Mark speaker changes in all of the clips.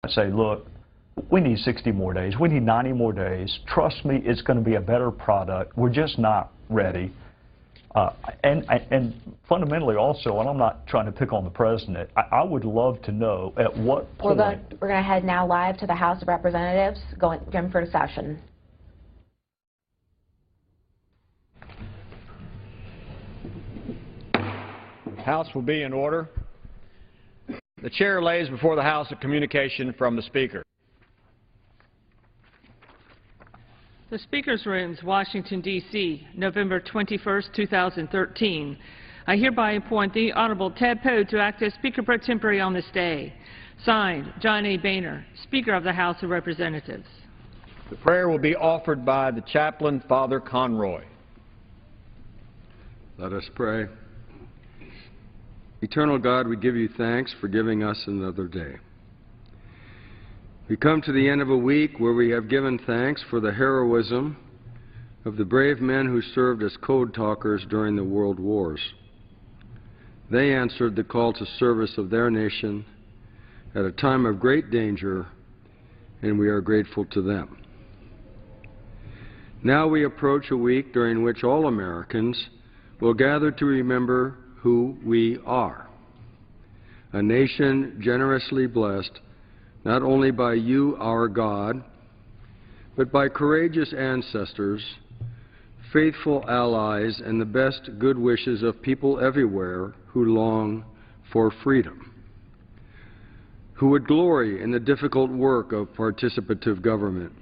Speaker 1: I say, look, we need 60 more days. We need 90 more days. Trust me, it's going to be a better product. We're just not ready. And fundamentally also, and I'm not trying to pick on the president, I would love to know at what point.
Speaker 2: We're going to head now live to the House of Representatives, going for session.
Speaker 3: House will be in order. The chair lays before the House a communication from the Speaker.
Speaker 4: The Speaker's Rooms, Washington, D.C., November 21, 2013. I hereby appoint the Honorable Ted Poe to act as Speaker pro tempore on this day. Signed, John A. Boehner, Speaker of the House of Representatives.
Speaker 3: The prayer will be offered by the chaplain, Father Conroy.
Speaker 5: Let us pray. Eternal God, we give you thanks for giving us another day. We come to the end of a week where we have given thanks for the heroism of the brave men who served as code talkers during the world wars. They answered the call to service of their nation at a time of great danger, and we are grateful to them. Now we approach a week during which all Americans will gather to remember who we are, a nation generously blessed not only by you, our God, but by courageous ancestors, faithful allies, and the best good wishes of people everywhere who long for freedom, who would glory in the difficult work of participative government,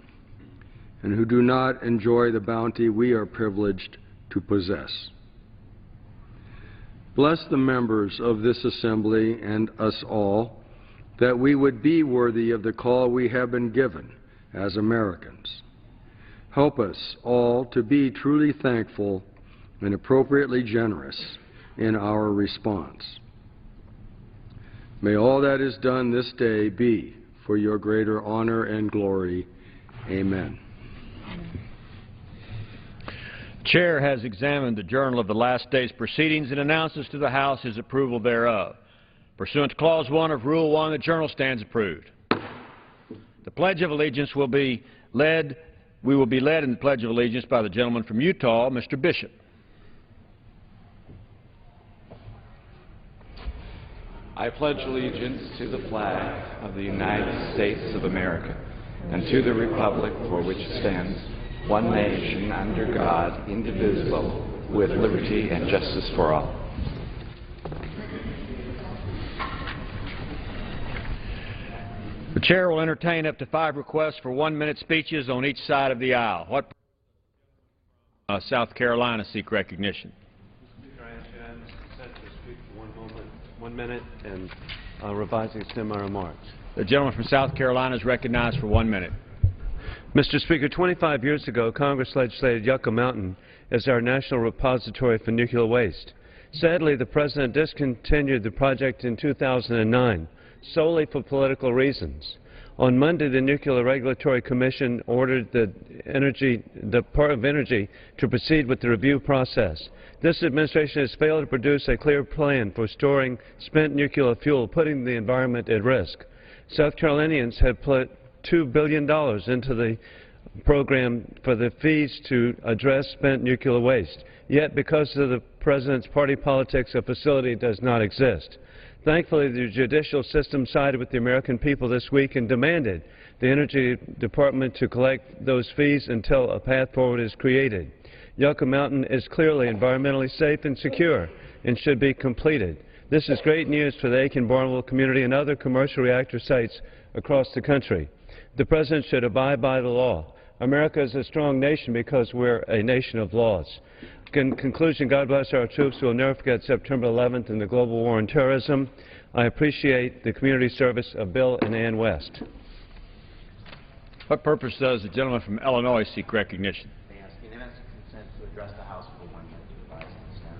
Speaker 5: and who do not enjoy the bounty we are privileged to possess. Bless the members of this assembly and us all, that we would be worthy of the call we have been given as Americans. Help us all to be truly thankful and appropriately generous in our response. May all that is done this day be for your greater honor and glory. Amen.
Speaker 3: The Chair has examined the journal of the last day's proceedings and announces to the House his approval thereof. Pursuant to Clause 1 of Rule 1, the journal stands approved. The Pledge of Allegiance we will be led in the Pledge of Allegiance by the gentleman from Utah, Mr. Bishop.
Speaker 6: I pledge allegiance to the flag of the United States of America and to the republic for which it stands, one nation under God, indivisible, with liberty and justice for all.
Speaker 3: The Chair will entertain up to 5 requests for 1-minute speeches on each side of the aisle. What South Carolina seek recognition?
Speaker 7: Speaker, I ask unanimous consent to speak for 1 minute, and revising some of my remarks.
Speaker 3: The gentleman from South Carolina is recognized for 1 minute.
Speaker 7: Mr. Speaker, 25 years ago, Congress legislated Yucca Mountain as our national repository for nuclear waste. Sadly, the President discontinued the project in 2009. Solely for political reasons. On Monday, the Nuclear Regulatory Commission ordered the Department of Energy to proceed with the review process. This administration has failed to produce a clear plan for storing spent nuclear fuel, putting the environment at risk. South Carolinians had put $2 billion into the program for the fees to address spent nuclear waste. Yet, because of the President's party politics, a facility does not exist. Thankfully, the judicial system sided with the American people this week and demanded the Energy Department to collect those fees until a path forward is created. Yucca Mountain is clearly environmentally safe and secure and should be completed. This is great news for the Aiken-Barnwell community and other commercial reactor sites across the country. The President should abide by the law. America is a strong nation because we're a nation of laws. In conclusion, God bless our troops. We'll never forget September 11th and the global war on terrorism. I appreciate the community service of Bill and Ann West.
Speaker 3: What purpose does the gentleman from Illinois seek recognition?
Speaker 8: They ask unanimous consent to address the House for 1 minute to revise and stand.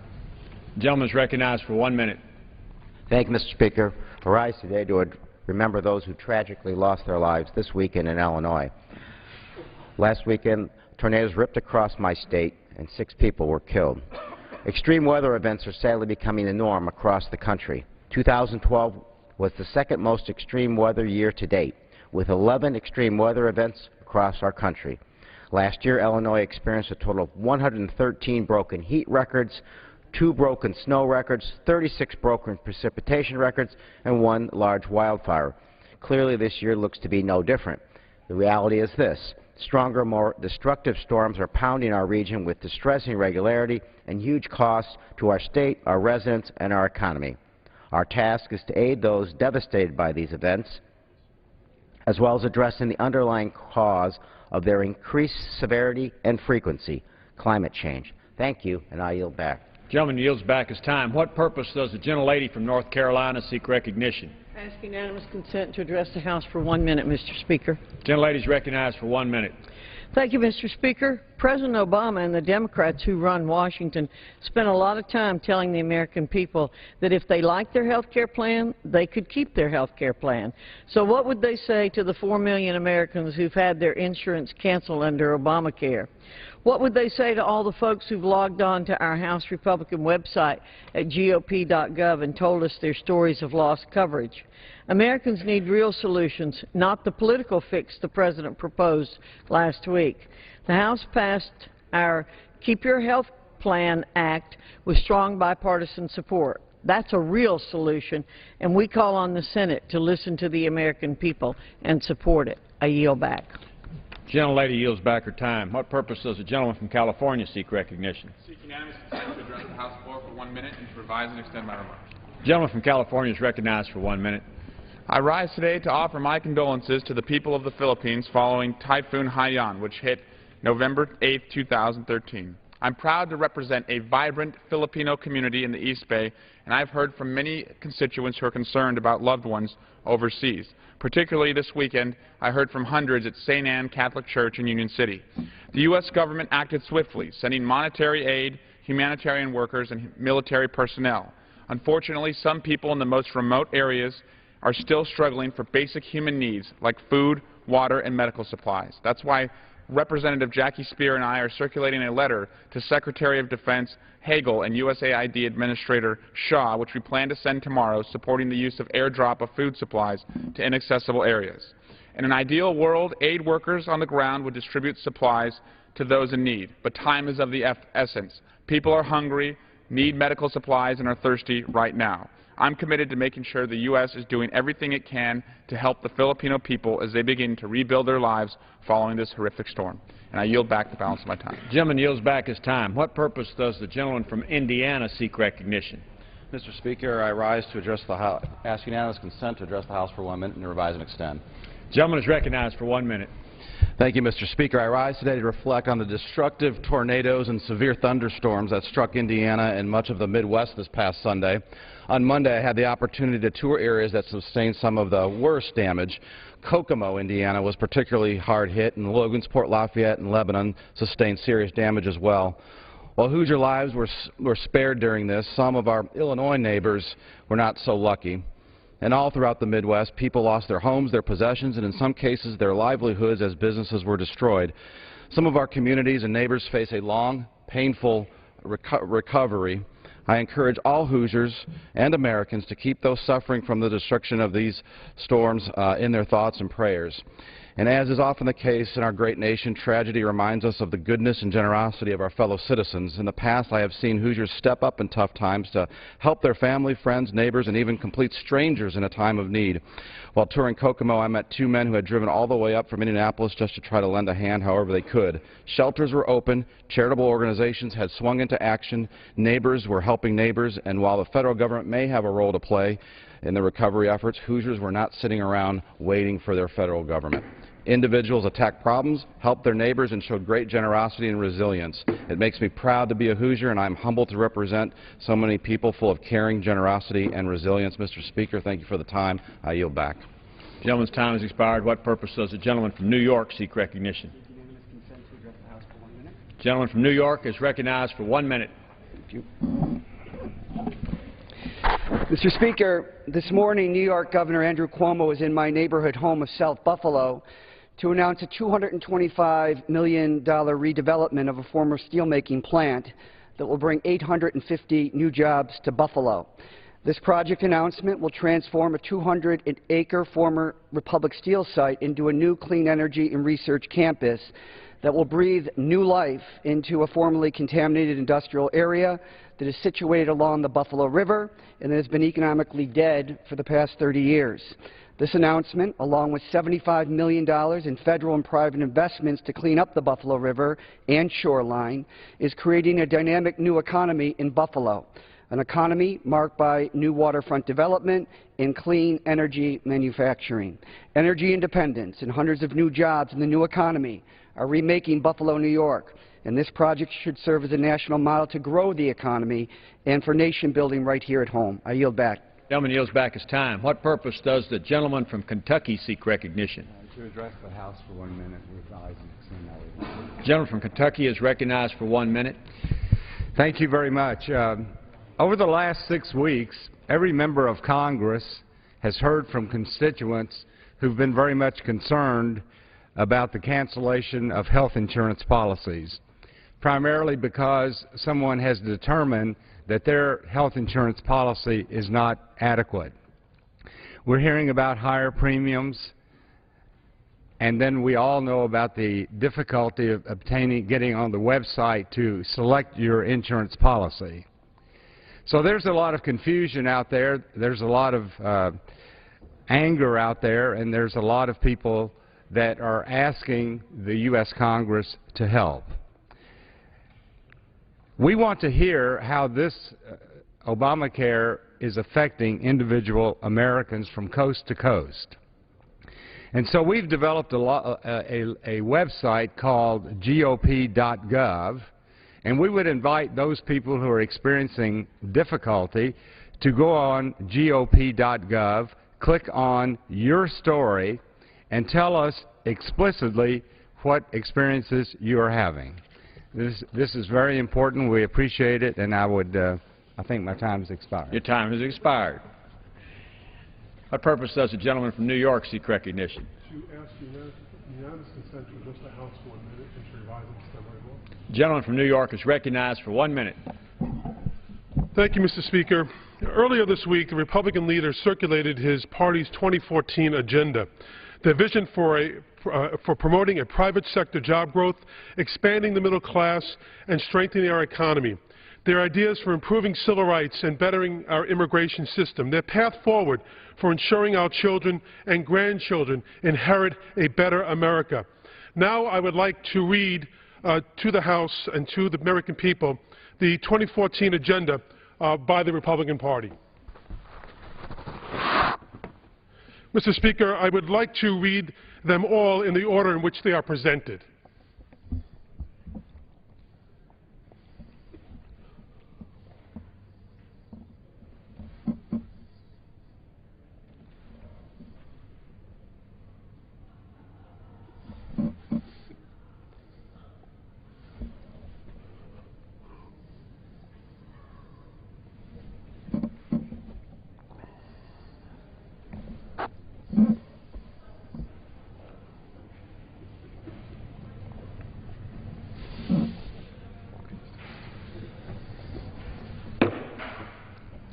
Speaker 3: The gentleman is recognized for 1 minute.
Speaker 8: Thank you, Mr. Speaker. I rise today to remember those who tragically lost their lives this weekend in Illinois. Last weekend, tornadoes ripped across my state and 6 people were killed. Extreme weather events are sadly becoming the norm across the country. 2012 was the second most extreme weather year to date. with 11 extreme weather events across our country. Last year, Illinois experienced a total of 113 broken heat records, 2 broken snow records, 36 broken precipitation records, and 1 large wildfire. Clearly, this year looks to be no different. The reality is this: stronger, more destructive storms are pounding our region with distressing regularity and huge costs to our state, our residents, and our economy. Our task is to aid those devastated by these events, as well as addressing the underlying cause of their increased severity and frequency, climate change. Thank you, and I yield back.
Speaker 3: Gentleman yields back his time. What purpose does the gentlelady from North Carolina seek recognition?
Speaker 9: I ask unanimous consent to address the House for 1 minute, Mr. Speaker.
Speaker 3: Gentlelady is recognized for 1 minute.
Speaker 9: Thank you, Mr. Speaker. President Obama and the Democrats who run Washington spent a lot of time telling the American people that if they liked their health care plan, they could keep their health care plan. So what would they say to the 4 million Americans who've had their insurance canceled under Obamacare? What would they say to all the folks who've logged on to our House Republican website at GOP.gov and told us their stories of lost coverage? Americans need real solutions, not the political fix the President proposed last week. The House passed our Keep Your Health Plan Act with strong bipartisan support. That's a real solution, and we call on the Senate to listen to the American people and support it. I yield back.
Speaker 3: Gentlelady yields back her time. What purpose does the gentleman from California seek recognition?
Speaker 10: Seek unanimous consent to address the House floor for 1 minute and to revise and extend my remarks.
Speaker 3: The gentleman from California is recognized for 1 minute.
Speaker 10: I rise today to offer my condolences to the people of the Philippines following Typhoon Haiyan, which hit November 8, 2013. I'm proud to represent a vibrant Filipino community in the East Bay, and I've heard from many constituents who are concerned about loved ones overseas. Particularly this weekend, I heard from hundreds at St. Anne Catholic Church in Union City. The U.S. government acted swiftly, sending monetary aid, humanitarian workers, and military personnel. Unfortunately, some people in the most remote areas are still struggling for basic human needs like food, water, and medical supplies. That's why Representative Jackie Spear and I are circulating a letter to Secretary of Defense Hagel and USAID Administrator Shaw, which we plan to send tomorrow, supporting the use of airdrop of food supplies to inaccessible areas. In an ideal world, aid workers on the ground would distribute supplies to those in need, but time is of the essence. People are hungry, need medical supplies, and are thirsty right now. I'm committed to making sure the U.S. is doing everything it can to help the Filipino people as they begin to rebuild their lives following this horrific storm. And I yield back the balance of my time.
Speaker 3: The gentleman yields back his time. What purpose does the gentleman from Indiana seek recognition?
Speaker 11: Mr. Speaker, I rise to address the House, ask unanimous consent to address the House for 1 minute and to revise and extend.
Speaker 3: The gentleman is recognized for 1 minute.
Speaker 11: Thank you, Mr. Speaker. I rise today to reflect on the destructive tornadoes and severe thunderstorms that struck Indiana and much of the Midwest this past Sunday. On Monday, I had the opportunity to tour areas that sustained some of the worst damage. Kokomo, Indiana, was particularly hard hit, and Logansport, Lafayette, and Lebanon sustained serious damage as well. While Hoosier lives were spared during this, some of our Illinois neighbors were not so lucky. And all throughout the Midwest, people lost their homes, their possessions, and in some cases their livelihoods as businesses were destroyed. Some of our communities and neighbors face a long, painful recovery. I encourage all Hoosiers and Americans to keep those suffering from the destruction of these storms in their thoughts and prayers. And as is often the case in our great nation, tragedy reminds us of the goodness and generosity of our fellow citizens. In the past, I have seen Hoosiers step up in tough times to help their family, friends, neighbors, and even complete strangers in a time of need. While touring Kokomo, I met 2 men who had driven all the way up from Indianapolis just to try to lend a hand however they could. Shelters were open, charitable organizations had swung into action, neighbors were helping neighbors, and while the federal government may have a role to play in the recovery efforts, Hoosiers were not sitting around waiting for their federal government. Individuals attacked problems, helped their neighbors, and showed great generosity and resilience. It makes me proud to be a Hoosier, and I'm humbled to represent so many people full of caring, generosity, and resilience. Mr. Speaker, thank you for the time. I yield back.
Speaker 3: The gentleman's time has expired. What purpose does the gentleman from New York seek recognition? The gentleman from New York is recognized for 1 minute.
Speaker 12: Thank you. Mr. Speaker, this morning New York Governor Andrew Cuomo was in my neighborhood home of South Buffalo to announce a $225 million redevelopment of a former steelmaking plant that will bring 850 new jobs to Buffalo. This project announcement will transform a 200-acre former Republic Steel site into a new clean energy and research campus that will breathe new life into a formerly contaminated industrial area that is situated along the Buffalo River and that has been economically dead for the past 30 years. This announcement, along with $75 million in federal and private investments to clean up the Buffalo River and shoreline, is creating a dynamic new economy in Buffalo, an economy marked by new waterfront development and clean energy manufacturing. Energy independence and hundreds of new jobs in the new economy are remaking Buffalo, New York, and this project should serve as a national model to grow the economy and for nation building right here at home. I yield back.
Speaker 3: The gentleman yields back his time. What purpose does the gentleman from Kentucky seek recognition?
Speaker 13: To address the House for 1 minute, revise and extend that.
Speaker 3: The gentleman from Kentucky is recognized for 1 minute.
Speaker 13: Thank you very much. Over the last 6 weeks, every member of Congress has heard from constituents who've been very much concerned about the cancellation of health insurance policies, primarily because someone has determined that their health insurance policy is not adequate. We're hearing about higher premiums, and then we all know about the difficulty of getting on the website to select your insurance policy. So there's a lot of confusion out there, there's a lot of anger out there, and there's a lot of people that are asking the U.S. Congress to help. We want to hear how this Obamacare is affecting individual Americans from coast to coast. And so we've developed a website called GOP.gov, and we would invite those people who are experiencing difficulty to go on GOP.gov, click on Your Story, and tell us explicitly what experiences you are having. This is very important. We appreciate it, and I think my time has expired.
Speaker 3: Your time has expired. What purpose does the gentleman from New York seek recognition?
Speaker 14: To ask unanimous consent to address the House for 1 minute and to revise and extend my rule.
Speaker 3: The gentleman from New York is recognized for 1 minute.
Speaker 14: Thank you, Mr. Speaker. Earlier this week, the Republican leader circulated his party's 2014 agenda, their vision for promoting a private sector job growth, expanding the middle class, and strengthening our economy. Their ideas for improving civil rights and bettering our immigration system. Their path forward for ensuring our children and grandchildren inherit a better America. Now I would like to read to the House and to the American people the 2014 agenda by the Republican Party. Mr. Speaker, I would like to read them all in the order in which they are presented.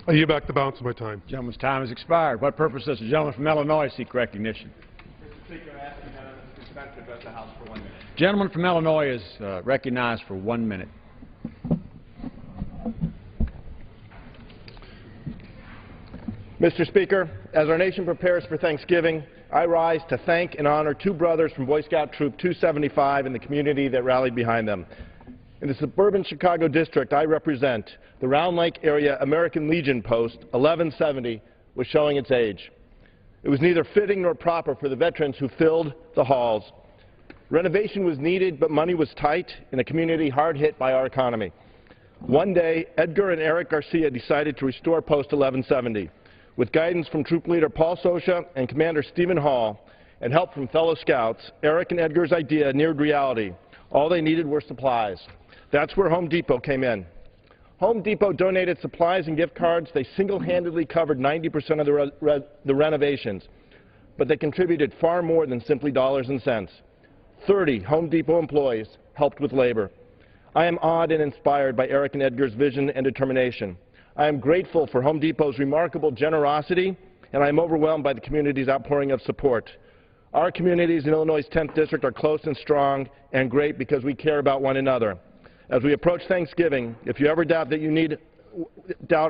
Speaker 14: I yield back the balance of my time.
Speaker 3: The gentleman's time has expired. What purpose does the gentleman from Illinois seek recognition?
Speaker 10: Mr. Speaker, I ask unanimous consent to address the House for 1 minute.
Speaker 3: The gentleman from Illinois is recognized for 1 minute.
Speaker 15: Mr. Speaker, as our nation prepares for Thanksgiving, I rise to thank and honor two brothers from Boy Scout Troop 275 and the community that rallied behind them. In the suburban Chicago district I represent, the Round Lake area American Legion Post 1170 was showing its age. It was neither fitting nor proper for the veterans who filled the halls. Renovation was needed, but money was tight in a community hard hit by our economy. One day, Edgar and Eric Garcia decided to restore Post 1170. With guidance from Troop Leader Paul Sosha and Commander Stephen Hall and help from fellow scouts, Eric and Edgar's idea neared reality. All they needed were supplies. That's where Home Depot came in. Home Depot donated supplies and gift cards. They single-handedly covered 90% of the renovations, but they contributed far more than simply dollars and cents. 30 Home Depot employees helped with labor. I am awed and inspired by Eric and Edgar's vision and determination. I am grateful for Home Depot's remarkable generosity, and I am overwhelmed by the community's outpouring of support. Our communities in Illinois' 10th District are close and strong and great because we care about one another. As we approach Thanksgiving, if you ever doubt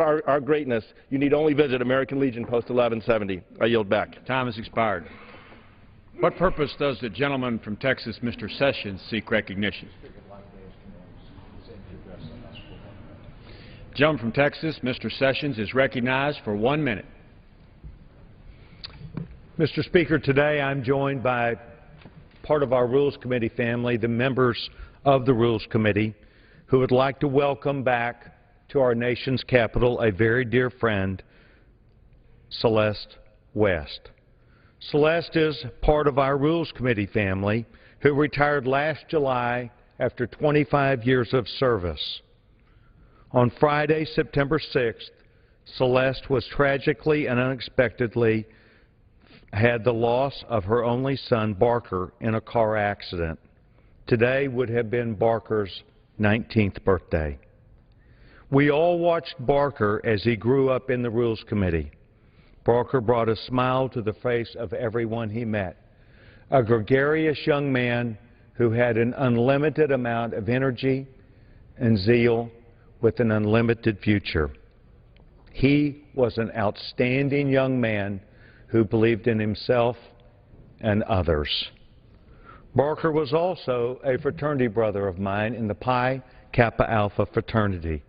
Speaker 15: our greatness, you need only visit American Legion Post 1170. I yield back.
Speaker 3: Time has expired. What purpose does the gentleman from Texas, Mr. Sessions, seek recognition? The gentleman from Texas, Mr. Sessions, is recognized for 1 minute.
Speaker 16: Mr. Speaker, today I'm joined by part of our Rules Committee family, the members of the Rules Committee, who would like to welcome back to our nation's capital a very dear friend, Celeste West. Celeste is part of our Rules Committee family who retired last July after 25 years of service. On Friday, September 6th, Celeste was tragically and unexpectedly had the loss of her only son, Barker, in a car accident. Today would have been Barker's 19th birthday. We all watched Barker as he grew up in the Rules Committee. Barker brought a smile to the face of everyone he met. A gregarious young man who had an unlimited amount of energy and zeal with an unlimited future. He was an outstanding young man who believed in himself and others. Barker was also a fraternity brother of mine in the Pi Kappa Alpha fraternity.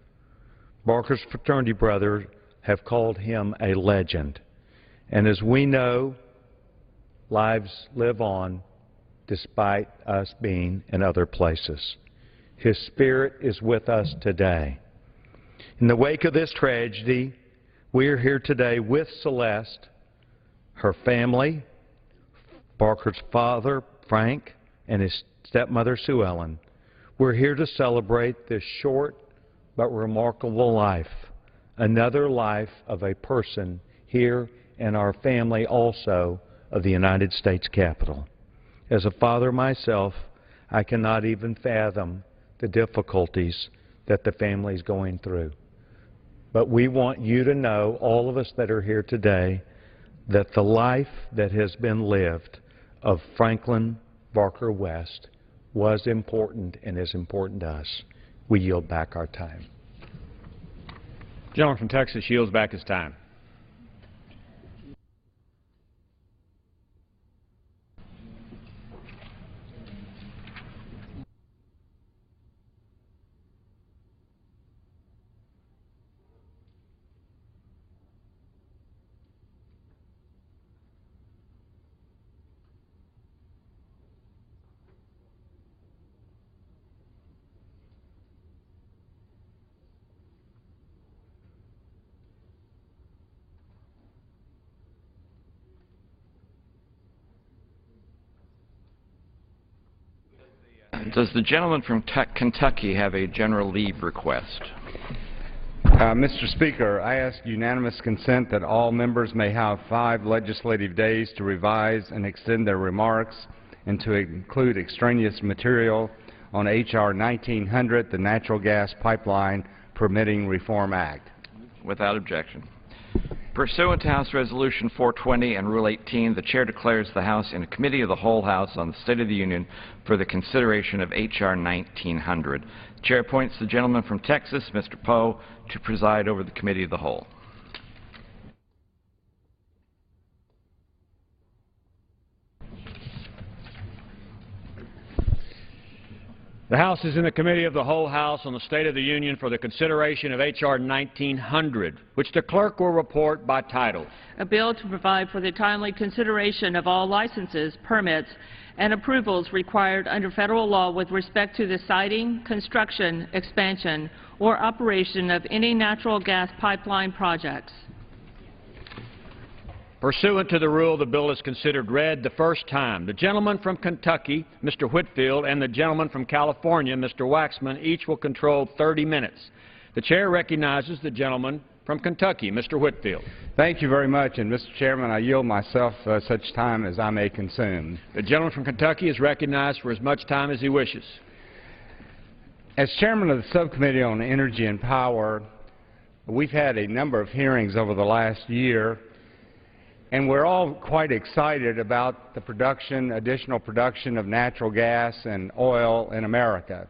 Speaker 16: Barker's fraternity brothers have called him a legend. And as we know, lives live on despite us being in other places. His spirit is with us today. In the wake of this tragedy, we are here today with Celeste, her family, Barker's father, Frank, and his stepmother, Sue Ellen. We're here to celebrate this short but remarkable life, another life of a person here in our family also of the United States Capitol. As a father myself, I cannot even fathom the difficulties that the family is going through. But we want you to know, all of us that are here today, that the life that has been lived of Franklin Barker West was important and is important to us. We yield back our time.
Speaker 3: The gentleman from Texas yields back his time.
Speaker 6: Does the gentleman from Kentucky have a general leave request?
Speaker 13: Mr. Speaker, I ask unanimous consent that all members may have 5 legislative days to revise and extend their remarks and to include extraneous material on H.R. 1900, the Natural Gas Pipeline Permitting Reform Act.
Speaker 6: Without objection. Pursuant to House Resolution 420 and Rule 18, the Chair declares the House in a Committee of the Whole House on the State of the Union for the consideration of H.R. 1900. The Chair appoints the gentleman from Texas, Mr. Poe, to preside over the Committee of the Whole.
Speaker 3: The House is in the Committee of the Whole House on the State of the Union for the consideration of H.R. 1900, which the clerk will report by title.
Speaker 4: A bill to provide for the timely consideration of all licenses, permits, and approvals required under federal law with respect to the siting, construction, expansion, or operation of any natural gas pipeline projects.
Speaker 3: Pursuant to the rule, the bill is considered read the first time. The gentleman from Kentucky, Mr. Whitfield, and the gentleman from California, Mr. Waxman, each will control 30 minutes. The Chair recognizes the gentleman from Kentucky, Mr. Whitfield.
Speaker 13: Thank you very much, and Mr. Chairman, I yield myself such time as I may consume.
Speaker 3: The gentleman from Kentucky is recognized for as much time as he wishes.
Speaker 13: As Chairman of the Subcommittee on Energy and Power, we've had a number of hearings over the last year, and we're all quite excited about the production, additional production of natural gas and oil in America.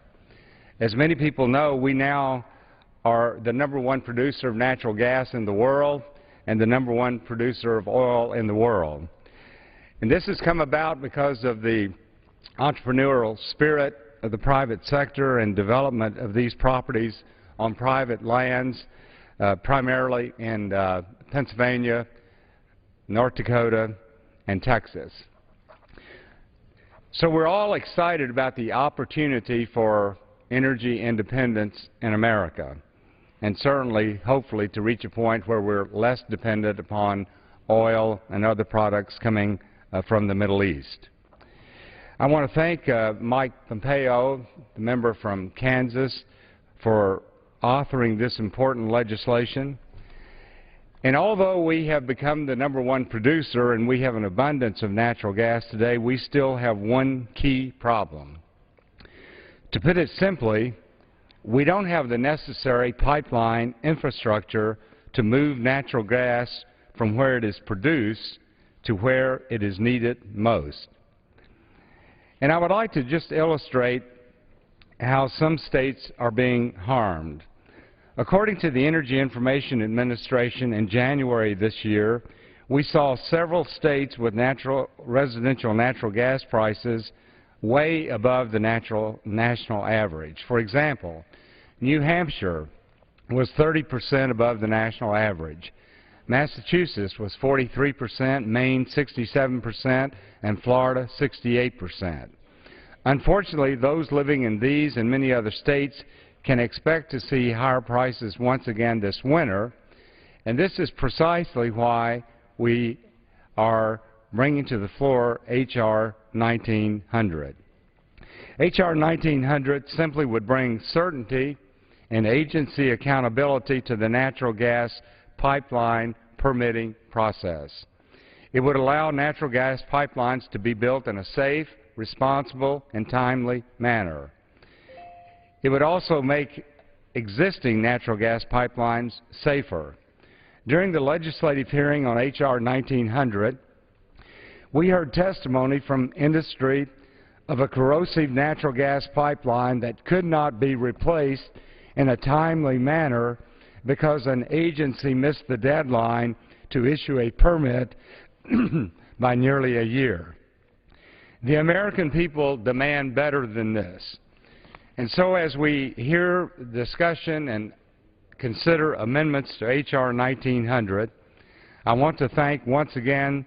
Speaker 13: As many people know, we now are the #1 producer of natural gas in the world and the #1 producer of oil in the world. And this has come about because of the entrepreneurial spirit of the private sector and development of these properties on private lands, primarily in Pennsylvania, North Dakota, and Texas. So we're all excited about the opportunity for energy independence in America, and certainly, hopefully, to reach a point where we're less dependent upon oil and other products coming from the Middle East. I want to thank Mike Pompeo, the member from Kansas, for authoring this important legislation. And although we have become the #1 producer and we have an abundance of natural gas today, we still have one key problem. To put it simply, we don't have the necessary pipeline infrastructure to move natural gas from where it is produced to where it is needed most. And I would like to just illustrate how some states are being harmed. According to the Energy Information Administration, in January this year, we saw several states with residential natural gas prices way above the national average. For example, New Hampshire was 30% above the national average. Massachusetts was 43%, Maine 67%, and Florida 68%. Unfortunately, those living in these and many other states can expect to see higher prices once again this winter, and this is precisely why we are bringing to the floor H.R. 1900. H.R. 1900 simply would bring certainty and agency accountability to the natural gas pipeline permitting process. It would allow natural gas pipelines to be built in a safe, responsible, and timely manner. It would also make existing natural gas pipelines safer. During the legislative hearing on H.R. 1900, we heard testimony from industry of a corrosive natural gas pipeline that could not be replaced in a timely manner because an agency missed the deadline to issue a permit by nearly a year. The American people demand better than this. And so as we hear discussion and consider amendments to H.R. 1900, I want to thank once again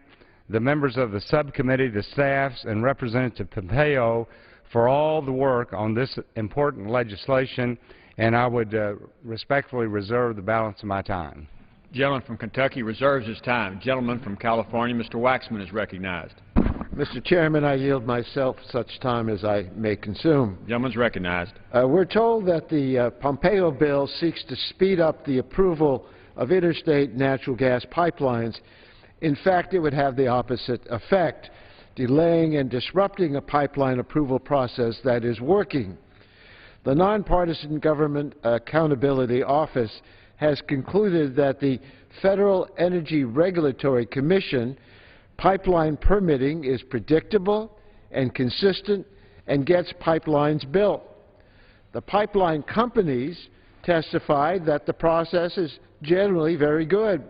Speaker 13: the members of the subcommittee, the staffs, and Representative Pompeo for all the work on this important legislation, and I would respectfully reserve the balance of my time.
Speaker 3: The gentleman from Kentucky reserves his time. The gentleman from California, Mr. Waxman, is recognized.
Speaker 17: Mr. Chairman, I yield myself such time as I may consume.
Speaker 3: The gentleman is recognized.
Speaker 17: We're told that the Pompeo bill seeks to speed up the approval of interstate natural gas pipelines. In fact, it would have the opposite effect, delaying and disrupting a pipeline approval process that is working. The Nonpartisan Government Accountability Office has concluded that the Federal Energy Regulatory Commission pipeline permitting is predictable and consistent and gets pipelines built. The pipeline companies testified that the process is generally very good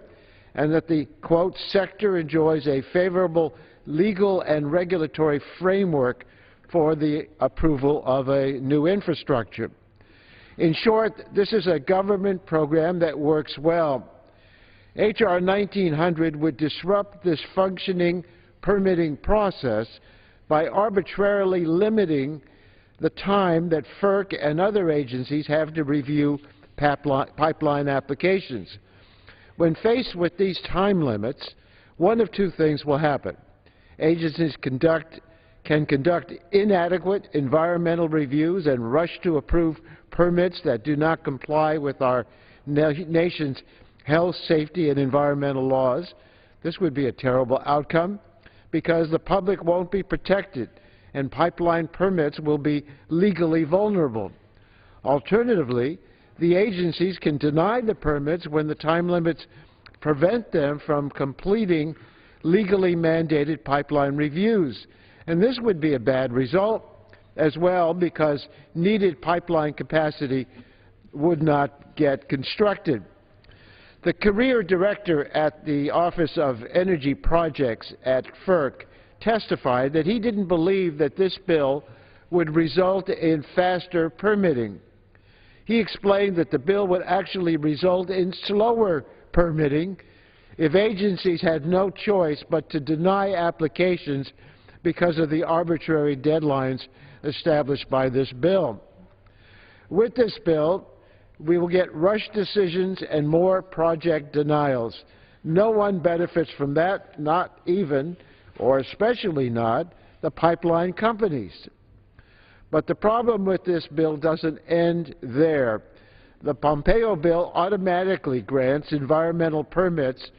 Speaker 17: and that the, quote, sector enjoys a favorable legal and regulatory framework for the approval of a new infrastructure. In short, this is a government program that works well. H.R. 1900 would disrupt this functioning permitting process by arbitrarily limiting the time that FERC and other agencies have to review pipeline applications. When faced with these time limits, one of two things will happen. Agencies can conduct inadequate environmental reviews and rush to approve permits that do not comply with our nation's health, safety, and environmental laws. This would be a terrible outcome because the public won't be protected and pipeline permits will be legally vulnerable. Alternatively, the agencies can deny the permits when the time limits prevent them from completing legally mandated pipeline reviews. And this would be a bad result as well, because needed pipeline capacity would not get constructed. The career director at the Office of Energy Projects at FERC testified that he didn't believe that this bill would result in faster permitting. He explained that the bill would actually result in slower permitting if agencies had no choice but to deny applications because of the arbitrary deadlines established by this bill. With this bill, we will get rushed decisions and more project denials. No one benefits from that, not even, or especially not, the pipeline companies. But the problem with this bill doesn't end there. The Pompeo bill automatically grants environmental permits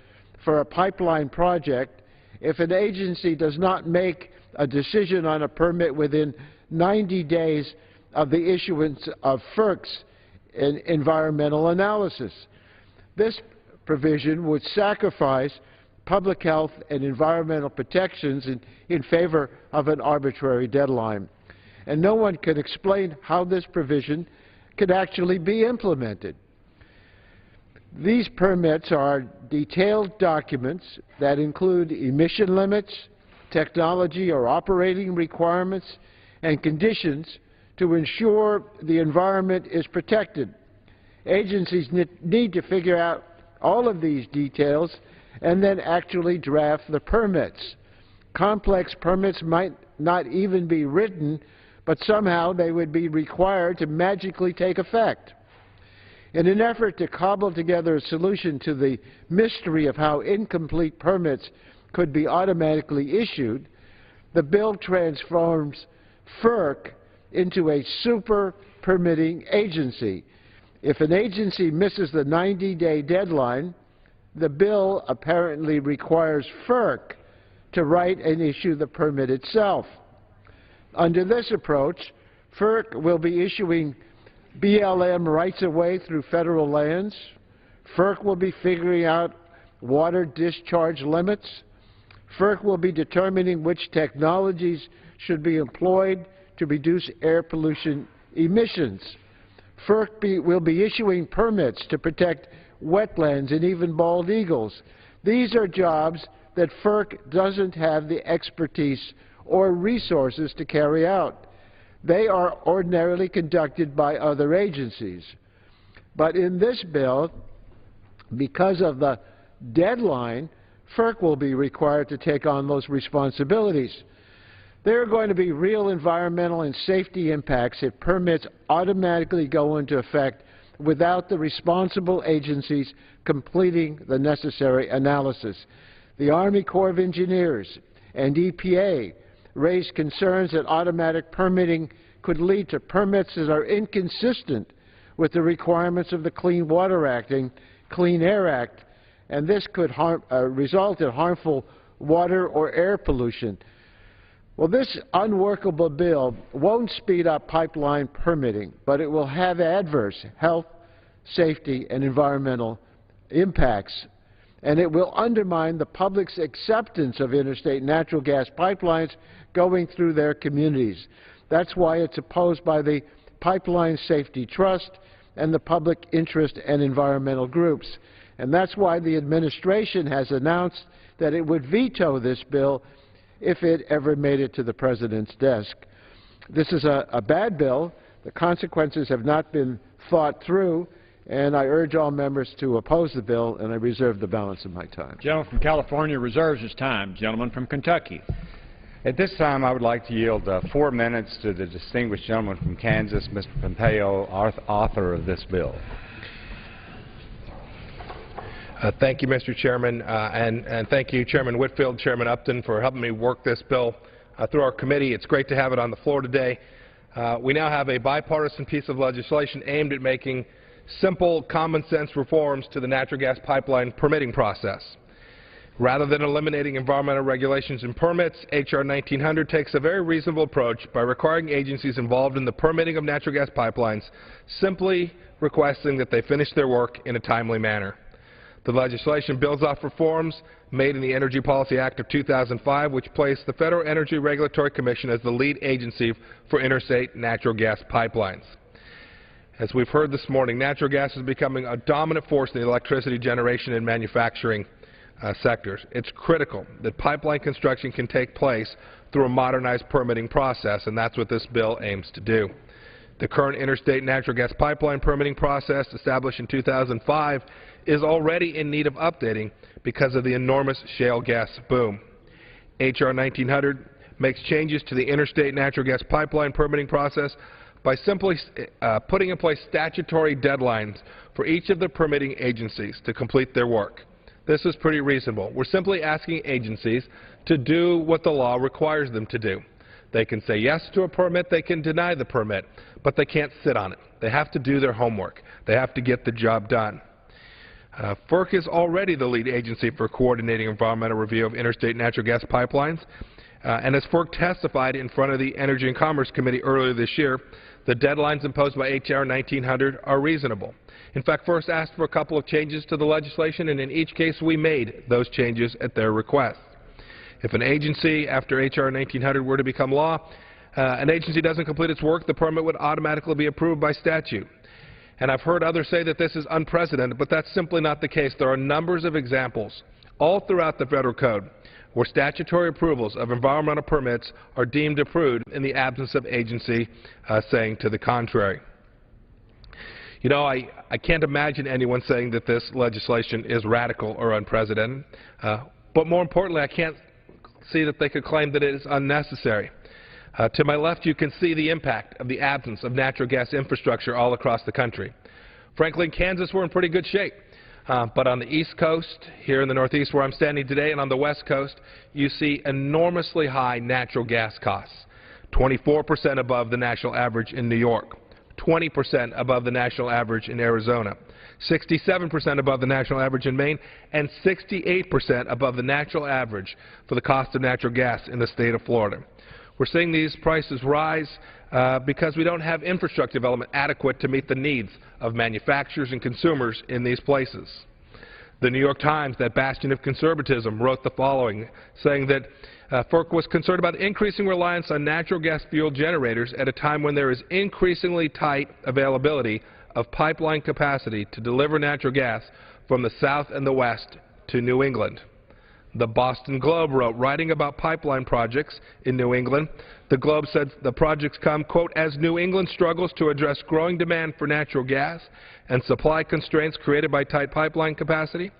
Speaker 17: for a pipeline project if an agency does not make a decision on a permit within 90 days of the issuance of FERC's environmental analysis. This provision would sacrifice public health and environmental protections in favor of an arbitrary deadline. And no one can explain how this provision could actually be implemented. These permits are detailed documents that include emission limits, technology or operating requirements, and conditions to ensure the environment is protected. Agencies need to figure out all of these details and then actually draft the permits. Complex permits might not even be written, but somehow they would be required to magically take effect. In an effort to cobble together a solution to the mystery of how incomplete permits could be automatically issued, the bill transforms FERC into a super permitting agency. If an agency misses the 90-day deadline, the bill apparently requires FERC to write and issue the permit itself. Under this approach, FERC will be issuing BLM rights-of-way through federal lands. FERC will be figuring out water discharge limits. FERC will be determining which technologies should be employed to reduce air pollution emissions. FERC will be issuing permits to protect wetlands and even bald eagles. These are jobs that FERC doesn't have the expertise or resources to carry out. They are ordinarily conducted by other agencies. But in this bill, because of the deadline, FERC will be required to take on those responsibilities. There are going to be real environmental and safety impacts if permits automatically go into effect without the responsible agencies completing the necessary analysis. The Army Corps of Engineers and EPA raised concerns that automatic permitting could lead to permits that are inconsistent with the requirements of the Clean Water Act and Clean Air Act, and this could result in harmful water or air pollution. Well, this unworkable bill won't speed up pipeline permitting, but it will have adverse health, safety, and environmental impacts, and it will undermine the public's acceptance of interstate natural gas pipelines going through their communities. That's why it's opposed by the Pipeline Safety Trust and the public interest and environmental groups. And that's why the administration has announced that it would veto this bill if it ever made it to the President's desk. This is a bad bill. The consequences have not been thought through, and I urge all members to oppose the bill, and I reserve the balance of my time.
Speaker 3: Gentleman from California reserves his time. Gentleman from Kentucky.
Speaker 13: At this time, I would like to yield 4 minutes to the distinguished gentleman from Kansas, Mr. Pompeo, author of this bill.
Speaker 18: Thank you, Mr. Chairman, and thank you, Chairman Whitfield, Chairman Upton, for helping me work this bill through our committee. It's great to have it on the floor today. We now have a bipartisan piece of legislation aimed at making simple, common-sense reforms to the natural gas pipeline permitting process. Rather than eliminating environmental regulations and permits, H.R. 1900 takes a very reasonable approach by requiring agencies involved in the permitting of natural gas pipelines simply requesting that they finish their work in a timely manner. The legislation builds off reforms made in the Energy Policy Act of 2005, which placed the Federal Energy Regulatory Commission as the lead agency for interstate natural gas pipelines. As we've heard this morning, natural gas is becoming a dominant force in the electricity generation and manufacturing sectors. It's critical that pipeline construction can take place through a modernized permitting process, and that's what this bill aims to do. The current interstate natural gas pipeline permitting process, established in 2005, is already in need of updating because of the enormous shale gas boom. H.R. 1900 makes changes to the interstate natural gas pipeline permitting process by simply putting in place statutory deadlines for each of the permitting agencies to complete their work. This is pretty reasonable. We're simply asking agencies to do what the law requires them to do. They can say yes to a permit, they can deny the permit, but they can't sit on it. They have to do their homework. They have to get the job done. FERC is already the lead agency for coordinating environmental review of interstate natural gas pipelines, and as FERC testified in front of the Energy and Commerce Committee earlier this year, the deadlines imposed by H.R. 1900 are reasonable. In fact, FERC asked for a couple of changes to the legislation, and in each case we made those changes at their request. If an agency, after H.R. 1900 were to become law, an agency doesn't complete its work, the permit would automatically be approved by statute. And I've heard others say that this is unprecedented, but that's simply not the case. There are numbers of examples all throughout the Federal Code where statutory approvals of environmental permits are deemed approved in the absence of agency saying to the contrary. You know, I can't imagine anyone saying that this legislation is radical or unprecedented, but more importantly, I can't see that they could claim that it is unnecessary. To my left, you can see the impact of the absence of natural gas infrastructure all across the country. Frankly, in Kansas, we're in pretty good shape. But on the East Coast, here in the Northeast where I'm standing today, and on the West Coast, you see enormously high natural gas costs, 24% above the national average in New York, 20% above the national average in Arizona, 67% above the national average in Maine, and 68% above the national average for the cost of natural gas in the state of Florida. We're seeing these prices rise because we don't have infrastructure development adequate to meet the needs of manufacturers and consumers in these places. The New York Times, that bastion of conservatism, wrote the following, saying that FERC was concerned about increasing reliance on natural gas fuel generators at a time when there is increasingly tight availability of pipeline capacity to deliver natural gas from the South and the West to New England. The Boston Globe wrote, writing about pipeline projects in New England, the Globe said the projects come, quote, as New England struggles to address growing demand for natural gas and supply constraints created by tight pipeline capacity.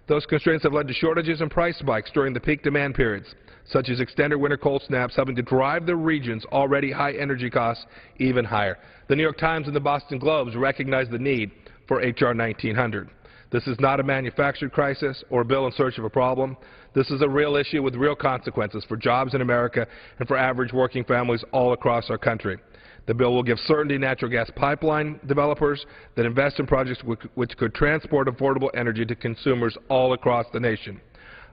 Speaker 18: Those constraints have led to shortages and price spikes during the peak demand periods, such as extended winter cold snaps, helping to drive the region's already high energy costs even higher. The New York Times and the Boston Globes recognize the need for H.R. 1900. This is not a manufactured crisis or a bill in search of a problem. This is a real issue with real consequences for jobs in America and for average working families all across our country. The bill will give certainty to natural gas pipeline developers that invest in projects which could transport affordable energy to consumers all across the nation.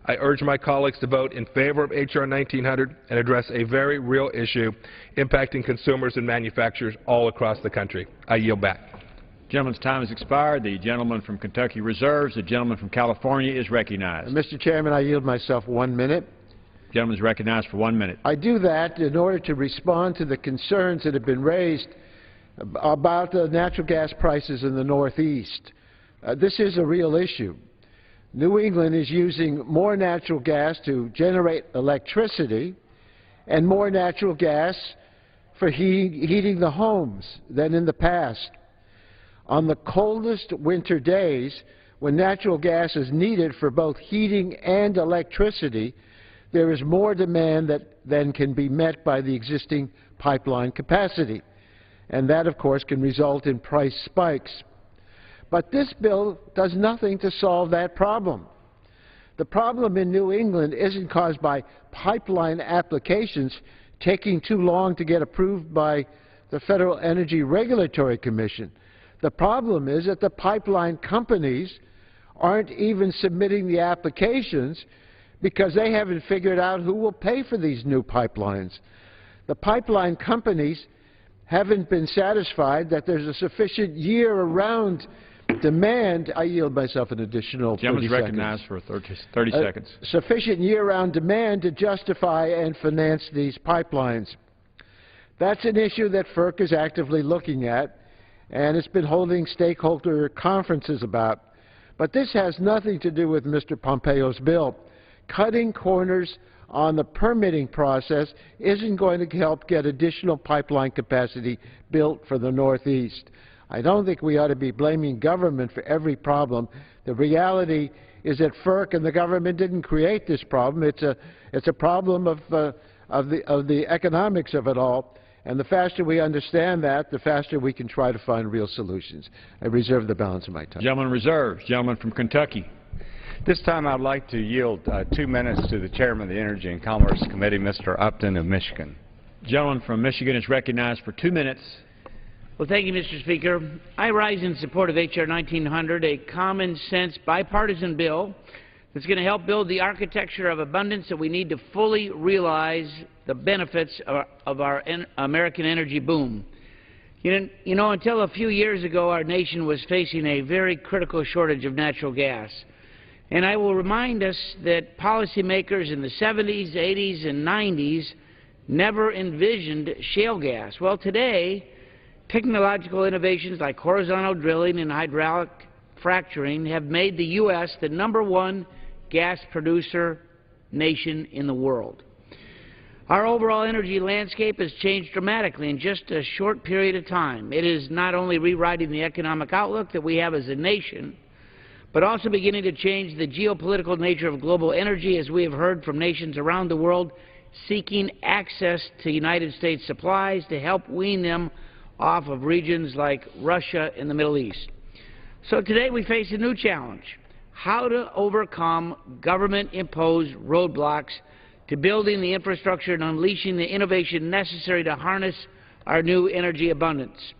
Speaker 18: I urge my colleagues to vote in favor of H.R. 1900 and address a very real issue impacting consumers and manufacturers all across the country. I yield back.
Speaker 3: The gentleman's time has expired. The gentleman from Kentucky reserves. The gentleman from California is recognized.
Speaker 17: Mr. Chairman, I yield myself 1 minute.
Speaker 3: The gentleman is recognized for 1 minute.
Speaker 17: I do that in order to respond to the concerns that have been raised about the natural gas prices in the Northeast. This is a real issue. New England is using more natural gas to generate electricity and more natural gas for heating the homes than in the past. On the coldest winter days, when natural gas is needed for both heating and electricity, there is more demand than can be met by the existing pipeline capacity. And that, of course, can result in price spikes. But this bill does nothing to solve that problem. The problem in New England isn't caused by pipeline applications taking too long to get approved by the Federal Energy Regulatory Commission. The problem is that the pipeline companies aren't even submitting the applications because they haven't figured out who will pay for these new pipelines. The pipeline companies haven't been satisfied that there's a sufficient year-round demand. I yield myself an additional 30 seconds.
Speaker 3: Gentleman's recognized for 30 seconds.
Speaker 17: Sufficient year-round demand to justify and finance these pipelines. That's an issue that FERC is actively looking at, and it's been holding stakeholder conferences about. But this has nothing to do with Mr. Pompeo's bill. Cutting corners on the permitting process isn't going to help get additional pipeline capacity built for the Northeast. I don't think we ought to be blaming government for every problem. The reality is that FERC and the government didn't create this problem. It's a problem of the economics of it all. And the faster we understand that, the faster we can try to find real solutions. I reserve the balance of my time.
Speaker 3: Gentleman reserves. Gentleman from Kentucky.
Speaker 13: This time I'd like to yield 2 minutes to the Chairman of the Energy and Commerce Committee, Mr. Upton of Michigan.
Speaker 3: Gentleman from Michigan is recognized for 2 minutes.
Speaker 19: Well, thank you, Mr. Speaker. I rise in support of H.R. 1900, a common-sense bipartisan bill that's going to help build the architecture of abundance that we need to fully realize the benefits of our American energy boom. You know, until a few years ago, our nation was facing a very critical shortage of natural gas. And I will remind us that policymakers in the 70s, 80s, and 90s never envisioned shale gas. Well, today, technological innovations like horizontal drilling and hydraulic fracturing have made the U.S. the #1 gas producer nation in the world. Our overall energy landscape has changed dramatically in just a short period of time. It is not only rewriting the economic outlook that we have as a nation, but also beginning to change the geopolitical nature of global energy, as we have heard from nations around the world seeking access to United States supplies to help wean them off of regions like Russia and the Middle East. So today we face a new challenge: how to overcome government-imposed roadblocks to building the infrastructure and unleashing the innovation necessary to harness our new energy abundance.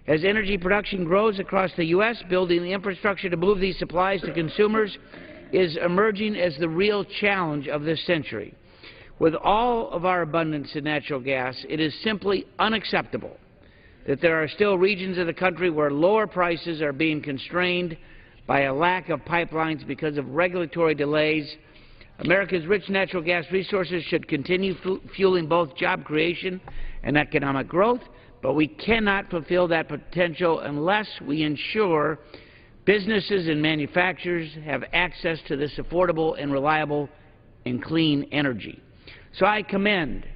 Speaker 19: As energy production grows across the U.S., building the infrastructure to move these supplies to consumers is emerging as the real challenge of this century. With all of our abundance in natural gas, it is simply unacceptable that there are still regions of the country where lower prices are being constrained by a lack of pipelines because of regulatory delays. America's rich natural gas resources should continue fueling both job creation and economic growth, but we cannot fulfill that potential unless we ensure businesses and manufacturers have access to this affordable and reliable and clean energy. So I commend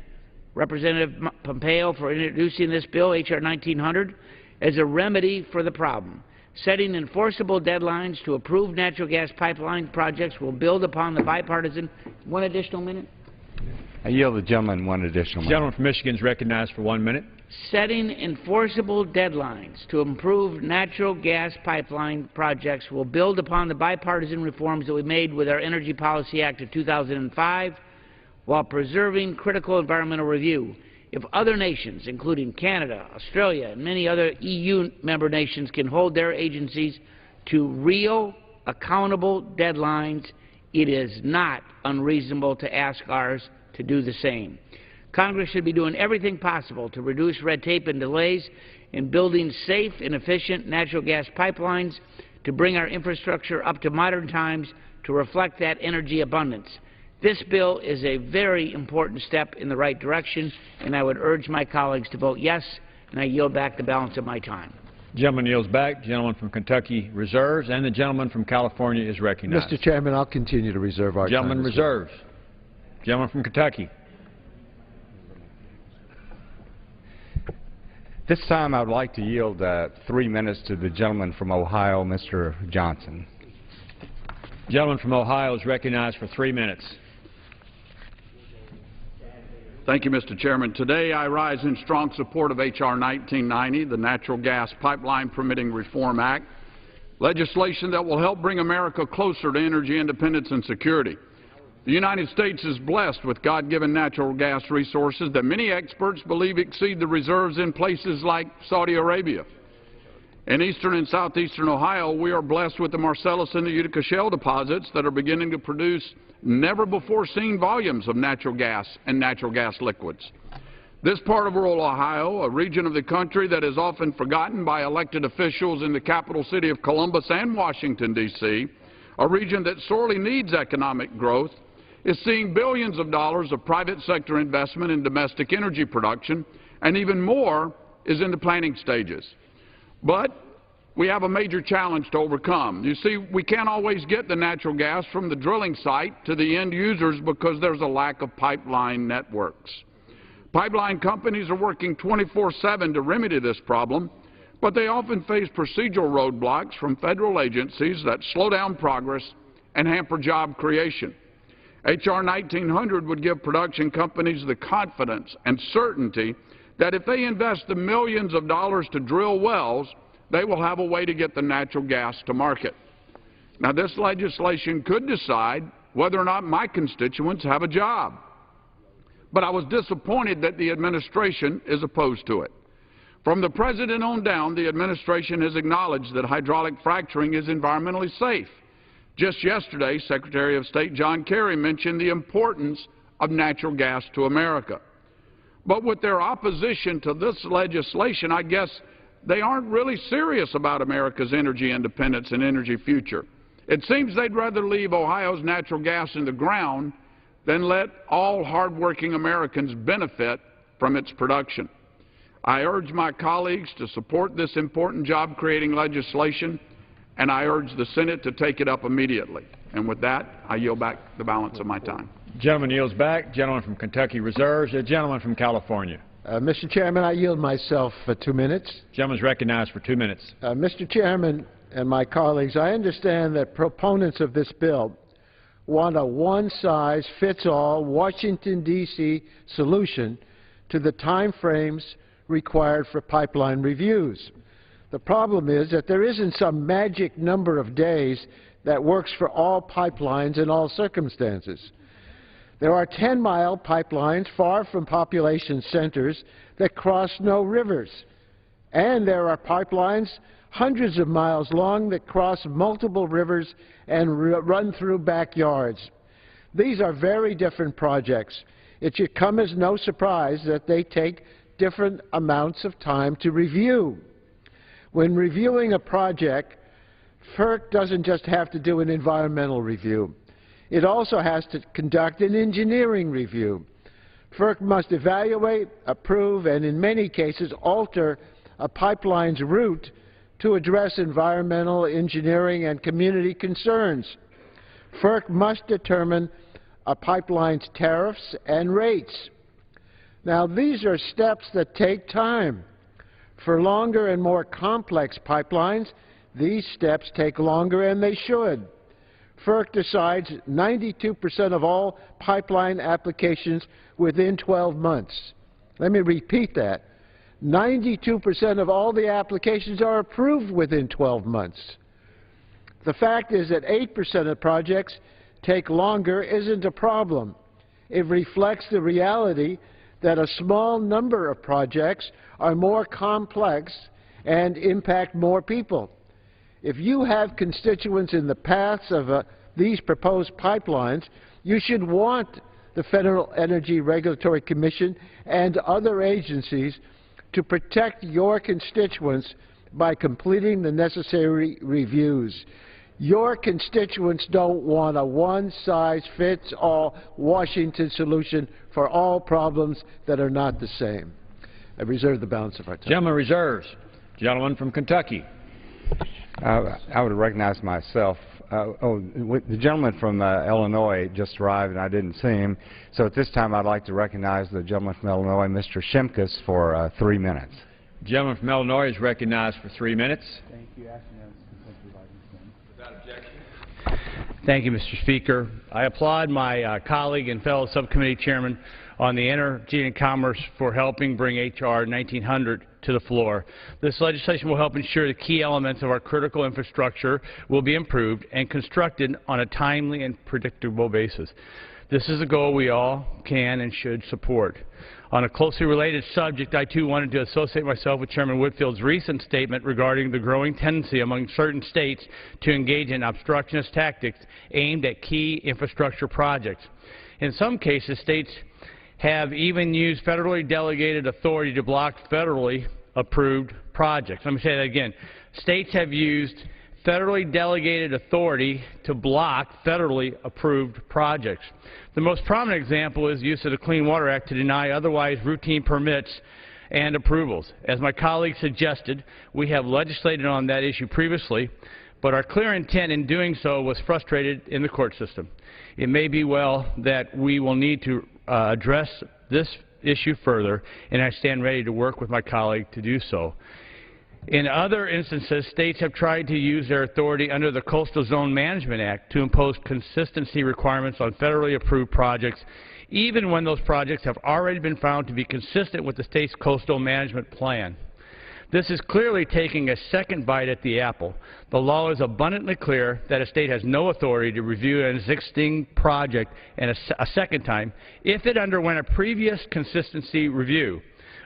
Speaker 19: Representative Pompeo for introducing this bill, H.R. 1900, as a remedy for the problem. Setting enforceable deadlines to approve natural gas pipeline projects will build upon the bipartisan. One additional minute?
Speaker 13: I yield the gentleman 1 additional minute.
Speaker 3: The gentleman from Michigan is recognized for 1 minute.
Speaker 19: Setting enforceable deadlines to improve natural gas pipeline projects will build upon the bipartisan reforms that we made with our Energy Policy Act of 2005 while preserving critical environmental review. If other nations, including Canada, Australia, and many other EU member nations, can hold their agencies to real, accountable deadlines, it is not unreasonable to ask ours to do the same. Congress should be doing everything possible to reduce red tape and delays in building safe and efficient natural gas pipelines to bring our infrastructure up to modern times to reflect that energy abundance. This bill is a very important step in the right direction, and I would urge my colleagues to vote yes, and I yield back the balance of my time.
Speaker 3: Gentleman yields back. Gentleman from Kentucky reserves, and the gentleman from California is recognized.
Speaker 17: Mr. Chairman, I'll continue to reserve our
Speaker 3: gentleman
Speaker 17: time.
Speaker 3: Gentleman reserves. Gentleman from Kentucky.
Speaker 13: This time I would like to yield 3 minutes to the gentleman from Ohio, Mr. Johnson.
Speaker 3: Gentleman from Ohio is recognized for 3 minutes.
Speaker 20: Thank you, Mr. Chairman. Today I rise in strong support of H.R. 1990, the Natural Gas Pipeline Permitting Reform Act, legislation that will help bring America closer to energy independence and security. The United States is blessed with God-given natural gas resources that many experts believe exceed the reserves in places like Saudi Arabia. In eastern and southeastern Ohio, we are blessed with the Marcellus and the Utica shale deposits that are beginning to produce never-before-seen volumes of natural gas and natural gas liquids. This part of rural Ohio, a region of the country that is often forgotten by elected officials in the capital city of Columbus and Washington, D.C., a region that sorely needs economic growth, is seeing billions of dollars of private sector investment in domestic energy production, and even more is in the planning stages. But we have a major challenge to overcome. You see, we can't always get the natural gas from the drilling site to the end users because there's a lack of pipeline networks. Pipeline companies are working 24/7 to remedy this problem, but they often face procedural roadblocks from federal agencies that slow down progress and hamper job creation. H.R. 1900 would give production companies the confidence and certainty that if they invest the millions of dollars to drill wells, they will have a way to get the natural gas to market. Now, this legislation could decide whether or not my constituents have a job. But I was disappointed that the administration is opposed to it. From the President on down, the administration has acknowledged that hydraulic fracturing is environmentally safe. Just yesterday, Secretary of State John Kerry mentioned the importance of natural gas to America. But with their opposition to this legislation, I guess they aren't really serious about America's energy independence and energy future. It seems they'd rather leave Ohio's natural gas in the ground than let all hardworking Americans benefit from its production. I urge my colleagues to support this important job-creating legislation, and I urge the Senate to take it up immediately. And with that, I yield back the balance of my time.
Speaker 3: Gentleman yields back. Gentleman from Kentucky reserves. The gentleman from California.
Speaker 17: Mr. Chairman, I yield myself for 2 minutes.
Speaker 3: Gentleman is recognized for 2 minutes.
Speaker 17: Mr. Chairman and my colleagues, I understand that proponents of this bill want a one-size-fits-all Washington, D.C. solution to the time frames required for pipeline reviews. The problem is that there isn't some magic number of days that works for all pipelines in all circumstances. There are 10-mile pipelines far from population centers that cross no rivers. And there are pipelines hundreds of miles long that cross multiple rivers and run through backyards. These are very different projects. It should come as no surprise that they take different amounts of time to review. When reviewing a project, FERC doesn't just have to do an environmental review. It also has to conduct an engineering review. FERC must evaluate, approve, and in many cases alter a pipeline's route to address environmental, engineering, and community concerns. FERC must determine a pipeline's tariffs and rates. Now, these are steps that take time. For longer and more complex pipelines, these steps take longer, and they should. FERC decides 92% of all pipeline applications within 12 months. Let me repeat that. 92% of all the applications are approved within 12 months. The fact is that 8% of projects take longer isn't a problem. It reflects the reality that a small number of projects are more complex and impact more people. If you have constituents in the paths of these proposed pipelines, you should want the Federal Energy Regulatory Commission and other agencies to protect your constituents by completing the necessary reviews. Your constituents don't want a one-size-fits-all Washington solution for all problems that are not the same. I reserve the balance of our time.
Speaker 3: Gentleman reserves. Gentleman from Kentucky.
Speaker 13: I would recognize myself. The gentleman from Illinois just arrived, and I didn't see him. So at this time, I'd like to recognize the gentleman from Illinois, Mr. Shimkus, for 3 minutes.
Speaker 3: Gentleman from Illinois is recognized for 3 minutes.
Speaker 21: Thank you. Thank you, Mr. Speaker. I applaud my colleague and fellow subcommittee chairman on the Energy and Commerce for helping bring H.R. 1900 to the floor. This legislation will help ensure the key elements of our critical infrastructure will be improved and constructed on a timely and predictable basis. This is a goal we all can and should support. On a closely related subject, I too wanted to associate myself with Chairman Whitfield's recent statement regarding the growing tendency among certain states to engage in obstructionist tactics aimed at key infrastructure projects. In some cases, states have even used federally delegated authority to block federally approved projects. Let me say that again. States have used federally delegated authority to block federally approved projects. The most prominent example is use of the Clean Water Act to deny otherwise routine permits and approvals. As my colleague suggested, we have legislated on that issue previously, but our clear intent in doing so was frustrated in the court system. It may be well that we will need to address this issue further, and I stand ready to work with my colleague to do so. In other instances, states have tried to use their authority under the Coastal Zone Management Act to impose consistency requirements on federally approved projects, even when those projects have already been found to be consistent with the state's coastal management plan. This is clearly taking a second bite at the apple. The law is abundantly clear that a state has no authority to review an existing project and a second time if it underwent a previous consistency review.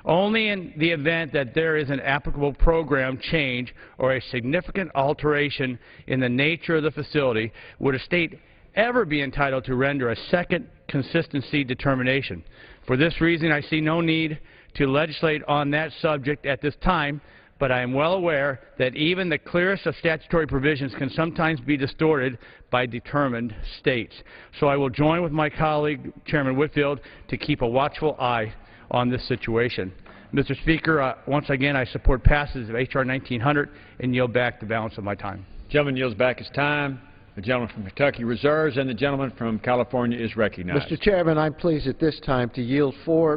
Speaker 21: Only in the event that there is an applicable program change or a significant alteration in the nature of the facility would a state ever be entitled to render a second consistency determination. For this reason, I see no need to legislate on that subject at this time, but I am well aware that even the clearest of statutory provisions can sometimes be distorted by determined states. So I will join with my colleague, Chairman Whitfield, to keep a watchful eye on this situation. Mr. Speaker, once again, I support passage of H.R. 1900 and yield back the balance of my time.
Speaker 3: The gentleman yields back his time. The gentleman from Kentucky reserves, and the gentleman from California is recognized.
Speaker 17: Mr. Chairman, I'm pleased at this time to yield 4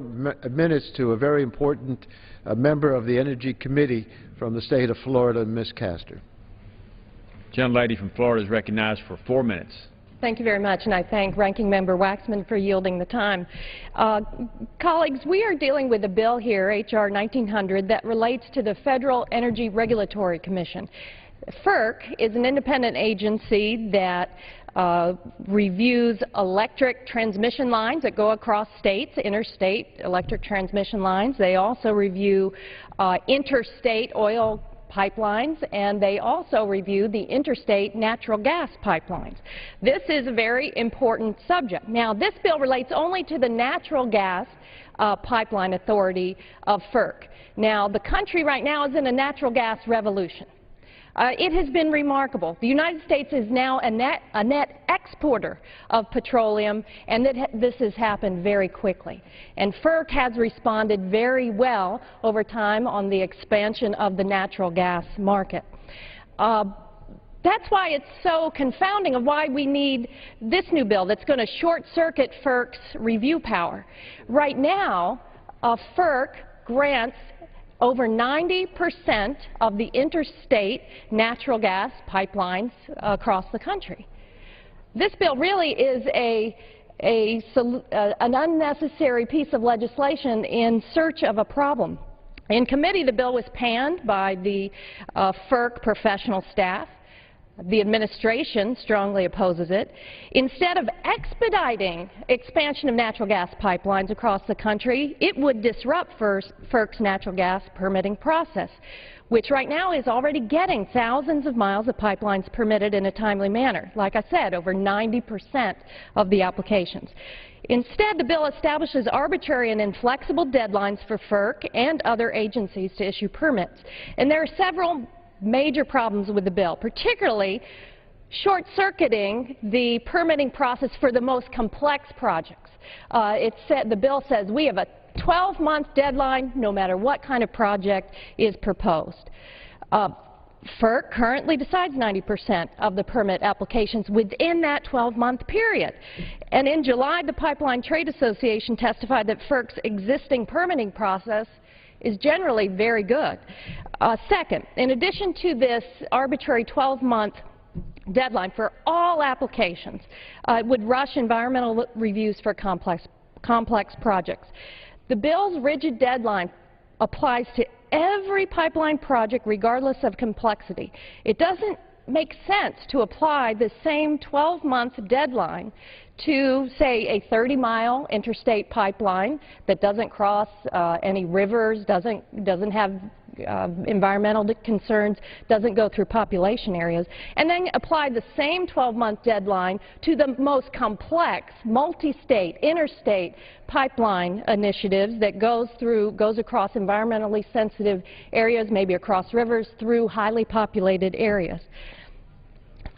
Speaker 17: minutes to a very important member of the Energy Committee from the state of Florida, Ms. Castor.
Speaker 3: The gentlelady from Florida is recognized for 4 minutes.
Speaker 1: Thank you very much, and I thank Ranking Member Waxman for yielding the time. Colleagues, we are dealing with a bill here, H.R. 1900, that relates to the Federal Energy Regulatory Commission. FERC is an independent agency that reviews electric transmission lines that go across states, interstate electric transmission lines. They also review interstate oil pipelines, and they also review the interstate natural gas pipelines. This is a very important subject. Now, this bill relates only to the natural gas pipeline authority of FERC. Now, the country right now is in a natural gas revolution. It has been remarkable. The United States is now a net exporter of petroleum, and this has happened very quickly. And FERC has responded very well over time on the expansion of the natural gas market. That's why it's so confounding of why we need this new bill that's going to short-circuit FERC's review power. Right now, FERC grants over 90% of the interstate natural gas pipelines across the country. This bill really is an unnecessary piece of legislation in search of a problem. In committee, the bill was panned by the FERC professional staff. The administration strongly opposes it. Instead of expediting expansion of natural gas pipelines across the country, it would disrupt FERC's natural gas permitting process, which right now is already getting thousands of miles of pipelines permitted in a timely manner. Like I said, over 90% of the applications. Instead, the bill establishes arbitrary and inflexible deadlines for FERC and other agencies to issue permits. And there are several major problems with the bill, particularly short-circuiting the permitting process for the most complex projects. The bill says we have a 12-month deadline no matter what kind of project is proposed. FERC currently decides 90% of the permit applications within that 12-month period. And in July, the Pipeline Trade Association testified that FERC's existing permitting process is generally very good. Second, in addition to this arbitrary 12-month deadline for all applications, it would rush environmental reviews for complex projects. The bill's rigid deadline applies to every pipeline project regardless of complexity. It doesn't make sense to apply the same 12-month deadline to, say, a 30-mile interstate pipeline that doesn't cross any rivers, doesn't have environmental concerns, doesn't go through population areas, and then apply the same 12-month deadline to the most complex, multi-state, interstate pipeline initiatives that goes across environmentally sensitive areas, maybe across rivers, through highly populated areas.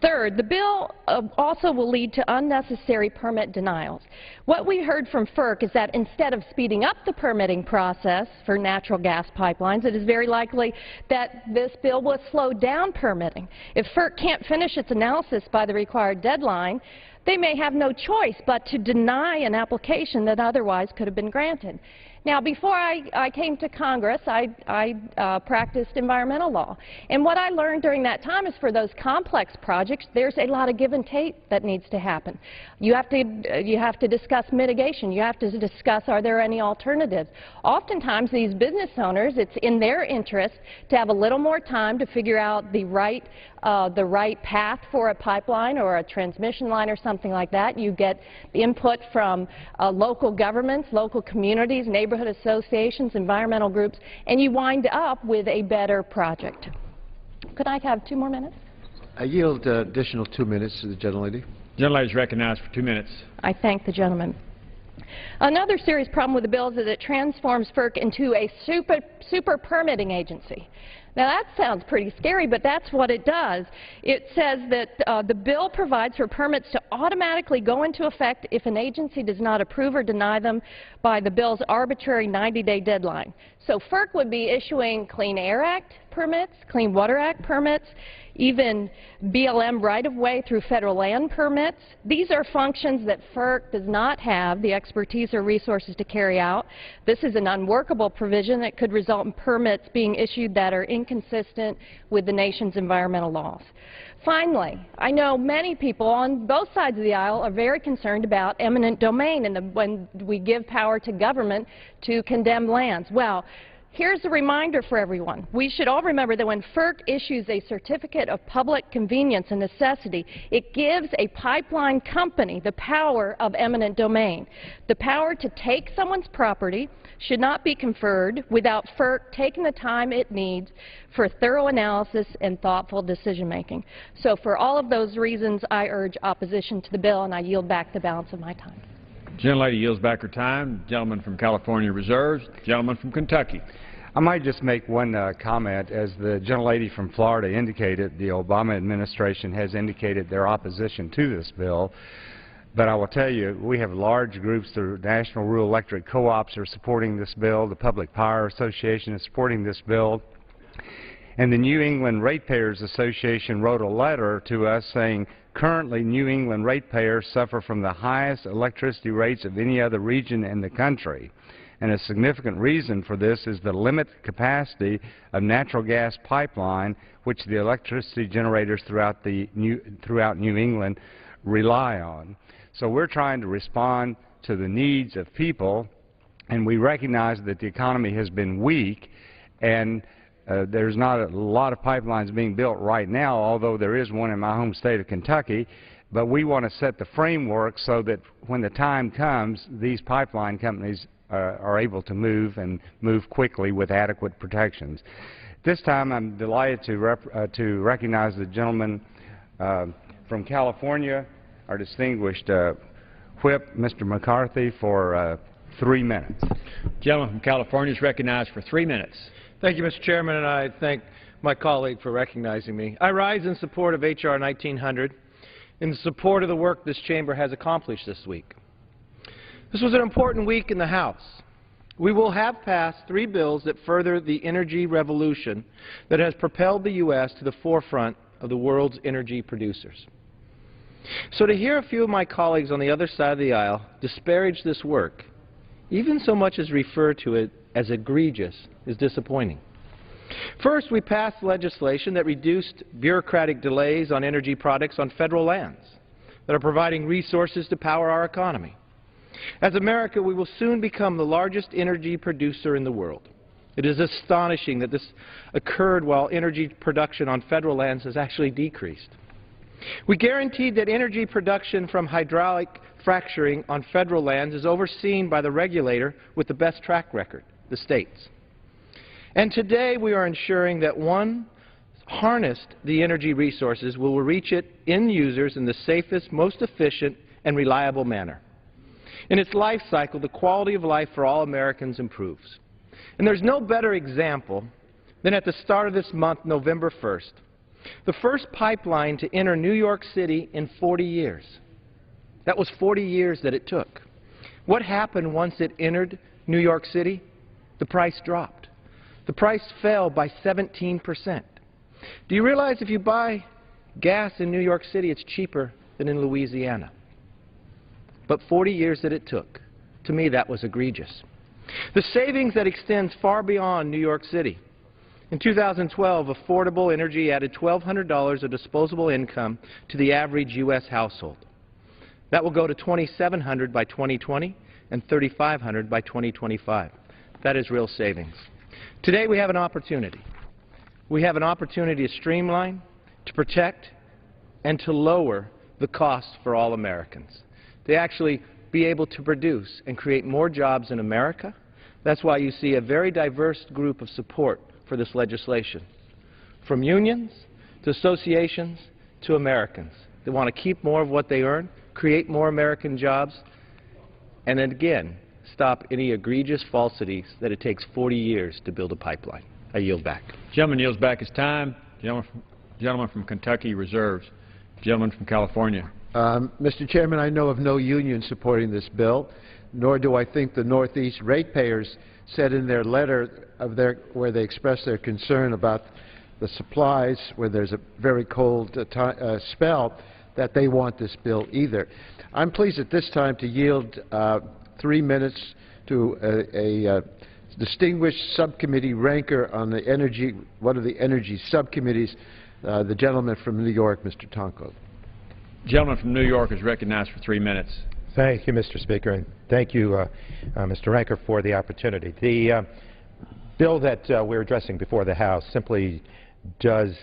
Speaker 1: Third, the bill also will lead to unnecessary permit denials. What we heard from FERC is that instead of speeding up the permitting process for natural gas pipelines, it is very likely that this bill will slow down permitting. If FERC can't finish its analysis by the required deadline, they may have no choice but to deny an application that otherwise could have been granted. Now, before I came to Congress, I practiced environmental law. And what I learned during that time is for those complex projects, there's a lot of give and take that needs to happen. You have to discuss mitigation. You have to discuss, are there any alternatives? Oftentimes, these business owners, it's in their interest to have a little more time to figure out the right path for a pipeline or a transmission line or something like that. You get input from local governments, local communities, neighborhood associations, environmental groups, and you wind up with a better project. Could I have 2 more minutes?
Speaker 17: I yield additional 2 minutes to the gentlelady.
Speaker 3: The gentlelady is recognized for 2 minutes.
Speaker 1: I thank the gentleman. Another serious problem with the bill is that it transforms FERC into a super permitting agency. Now, that sounds pretty scary, but that's what it does. It says that the bill provides for permits to automatically go into effect if an agency does not approve or deny them by the bill's arbitrary 90-day deadline. So FERC would be issuing Clean Air Act permits, Clean Water Act permits, even BLM right-of-way through federal land permits. These are functions that FERC does not have the expertise or resources to carry out. This is an unworkable provision that could result in permits being issued that are inconsistent with the nation's environmental laws. Finally, I know many people on both sides of the aisle are very concerned about eminent domain and when we give power to government to condemn lands. Well, here's a reminder for everyone. We should all remember that when FERC issues a certificate of public convenience and necessity, it gives a pipeline company the power of eminent domain. The power to take someone's property should not be conferred without FERC taking the time it needs for thorough analysis and thoughtful decision-making. So for all of those reasons, I urge opposition to the bill, and I yield back the balance of my time.
Speaker 3: The gentlelady yields back her time. The gentleman from California reserves. The gentleman from Kentucky.
Speaker 13: I might just make one comment. As the gentlelady from Florida indicated, the Obama administration has indicated their opposition to this bill. But I will tell you, we have large groups. The National Rural Electric Co-ops are supporting this bill. The Public Power Association is supporting this bill. And the New England Ratepayers Association wrote a letter to us saying, currently New England ratepayers suffer from the highest electricity rates of any other region in the country. And a significant reason for this is the limited capacity of natural gas pipeline, which the electricity generators throughout New England rely on. So we're trying to respond to the needs of people, and we recognize that the economy has been weak, and there's not a lot of pipelines being built right now, although there is one in my home state of Kentucky. But we want to set the framework so that when the time comes, these pipeline companies are able to move quickly with adequate protections. This time I'm delighted to recognize the gentleman from California, our distinguished whip, Mr. McCarthy, for 3 minutes.
Speaker 3: The gentleman from California is recognized for 3 minutes.
Speaker 2: Thank you, Mr. Chairman, and I thank my colleague for recognizing me. I rise in support of H.R. 1900 in support of the work this chamber has accomplished this week. This was an important week in the House. We will have passed 3 bills that further the energy revolution that has propelled the U.S. to the forefront of the world's energy producers. So to hear a few of my colleagues on the other side of the aisle disparage this work, even so much as refer to it as egregious, is disappointing. First, we passed legislation that reduced bureaucratic delays on energy products on federal lands that are providing resources to power our economy. As America, we will soon become the largest energy producer in the world. It is astonishing that this occurred while energy production on federal lands has actually decreased. We guaranteed that energy production from hydraulic fracturing on federal lands is overseen by the regulator with the best track record, the states. And today we are ensuring that one, harnessed the energy resources will reach its end users in the safest, most efficient, and reliable manner. In its life cycle, the quality of life for all Americans improves. And there's no better example than at the start of this month, November 1st, the first pipeline to enter New York City in 40 years. That was 40 years that it took. What happened once it entered New York City? The price dropped. The price fell by 17%. Do you realize if you buy gas in New York City, it's cheaper than in Louisiana? But 40 years that it took. To me, that was egregious. The savings that extends far beyond New York City. In 2012, affordable energy added $1,200 of disposable income to the average U.S. household. That will go to $2,700 by 2020 and $3,500 by 2025. That is real savings. Today we have an opportunity. We have an opportunity to streamline, to protect, and to lower the costs for all Americans. To actually be able to produce and create more jobs in America. That's why you see a very diverse group of support for this legislation. From unions to associations to Americans. They want to keep more of what they earn, create more American jobs, and then again, stop any egregious falsities that it takes 40 years to build a pipeline. I yield back.
Speaker 3: Gentleman yields back his time. Gentleman from Kentucky reserves. Gentleman from California.
Speaker 17: Mr. Chairman, I know of no union supporting this bill, nor do I think the Northeast ratepayers said in their letter where they expressed their concern about the supplies, where there's a very cold spell, that they want this bill either. I'm pleased at this time to yield 3 minutes to a distinguished subcommittee ranker on the energy, one of the energy subcommittees, the gentleman from New York, Mr. Tonko.
Speaker 3: The gentleman from New York is recognized for 3 minutes.
Speaker 5: Thank you, Mr. Speaker, and thank you, Mr. Ranker, for the opportunity. The bill that we're addressing before the House simply does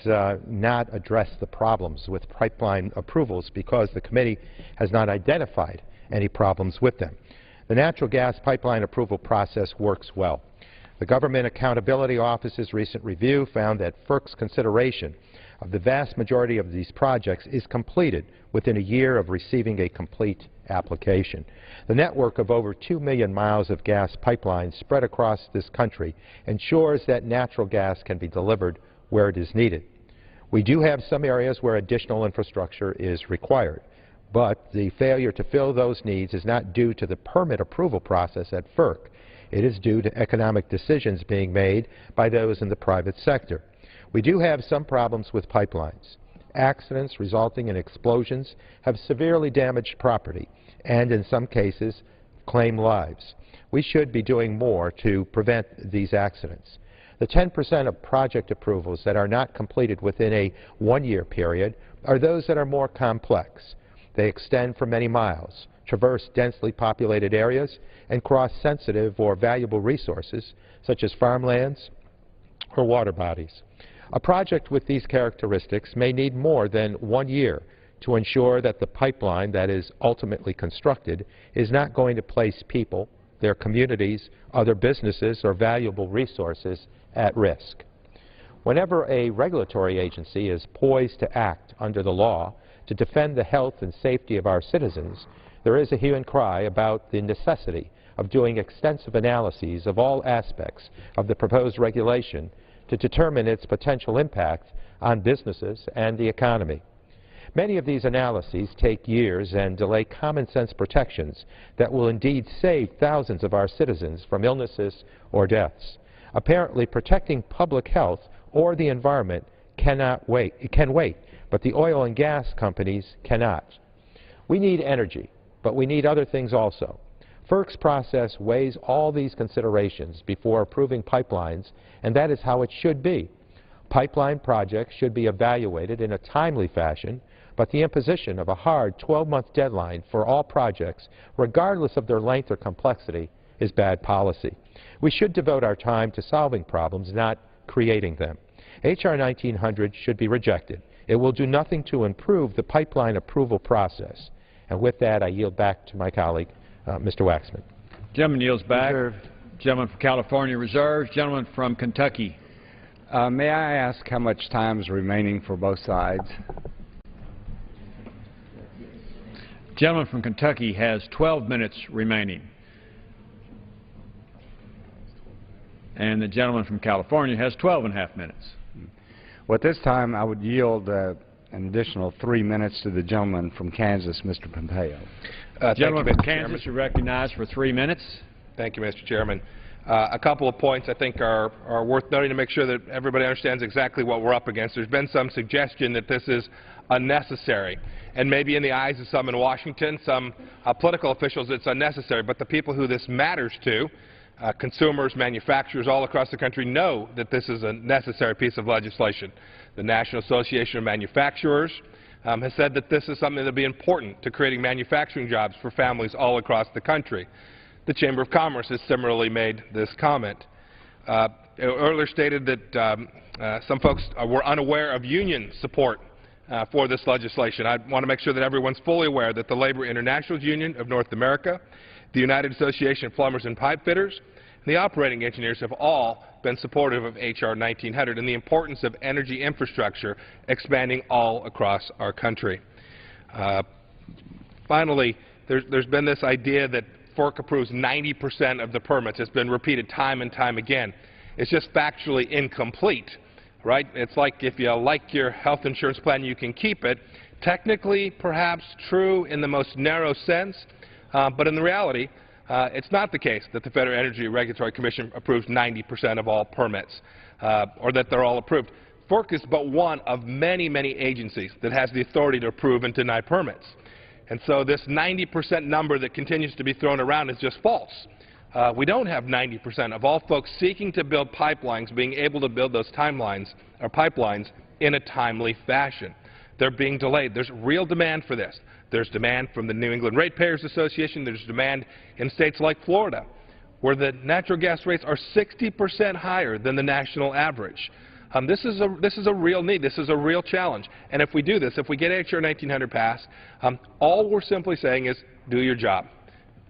Speaker 5: not address the problems with pipeline approvals because the committee has not identified any problems with them. The natural gas pipeline approval process works well. The Government Accountability Office's recent review found that FERC's consideration of the vast majority of these projects is completed within a year of receiving a complete application. The network of over 2 million miles of gas pipelines spread across this country ensures that natural gas can be delivered where it is needed. We do have some areas where additional infrastructure is required, but the failure to fill those needs is not due to the permit approval process at FERC. It is due to economic decisions being made by those in the private sector. We do have some problems with pipelines. Accidents resulting in explosions have severely damaged property and, in some cases, claim lives. We should be doing more to prevent these accidents. The 10% of project approvals that are not completed within a one-year period are those that are more complex. They extend for many miles, traverse densely populated areas, and cross sensitive or valuable resources such as farmlands or water bodies. A project with these characteristics may need more than 1 year to ensure that the pipeline that is ultimately constructed is not going to place people, their communities, other businesses, or valuable resources at risk. Whenever a regulatory agency is poised to act under the law to defend the health and safety of our citizens, there is a hue and cry about the necessity of doing extensive analyses of all aspects of the proposed regulation to determine its potential impact on businesses and the economy. Many of these analyses take years and delay common-sense protections that will indeed save thousands of our citizens from illnesses or deaths. Apparently, protecting public health or the environment cannot wait. It can wait, but the oil and gas companies cannot. We need energy, but we need other things also. FERC's process weighs all these considerations before approving pipelines, and that is how it should be. Pipeline projects should be evaluated in a timely fashion, but the imposition of a hard 12-month deadline for all projects, regardless of their length or complexity, is bad policy. We should devote our time to solving problems, not creating them. H.R. 1900 should be rejected. It will do nothing to improve the pipeline approval process. And with that, I yield back to my colleague, Mr. Waxman.
Speaker 3: Gentleman yields back. Gentleman from California reserves. Gentleman from Kentucky.
Speaker 13: May I ask how much time is remaining for both sides?
Speaker 3: Gentleman from Kentucky has 12 minutes remaining. And the gentleman from California has 12.5 minutes.
Speaker 13: Well, at this time, I would yield an additional 3 minutes to the gentleman from Kansas, Mr. Pompeo.
Speaker 3: Gentleman from Kansas, you're recognized for 3 minutes.
Speaker 18: Thank you, Mr. Chairman. A couple of points I think are worth noting to make sure that everybody understands exactly what we're up against. There's been some suggestion that this is unnecessary, and maybe in the eyes of some in Washington, some political officials, it's unnecessary, but the people who this matters to, consumers, manufacturers all across the country, know that this is a necessary piece of legislation. The National Association of Manufacturers has said that this is something that will be important to creating manufacturing jobs for families all across the country. The Chamber of Commerce has similarly made this comment. Earlier stated that some folks were unaware of union support for this legislation. I want to make sure that everyone's fully aware that the Labor International Union of North America, the United Association of Plumbers and Pipe Fitters, and the operating engineers have all been supportive of H.R. 1900 and the importance of energy infrastructure expanding all across our country. Finally, there's been this idea that FERC approves 90% of the permits. It's been repeated time and time again. It's just factually incomplete, right? It's like if you like your health insurance plan, you can keep it. Technically, perhaps true in the most narrow sense, but in the reality, it's not the case that the Federal Energy Regulatory Commission approves 90% of all permits, or that they're all approved. FERC is but one of many, many agencies that has the authority to approve and deny permits. And so this 90% number that continues to be thrown around is just false. We don't have 90% of all folks seeking to build pipelines being able to build those timelines or pipelines in a timely fashion. They're being delayed. There's real demand for this. There's demand from the New England Ratepayers Association. There's demand in states like Florida, where the natural gas rates are 60% higher than the national average. This is a real need. This is a real challenge. And if we do this, if we get H.R. 1900 passed, all we're simply saying is do your job.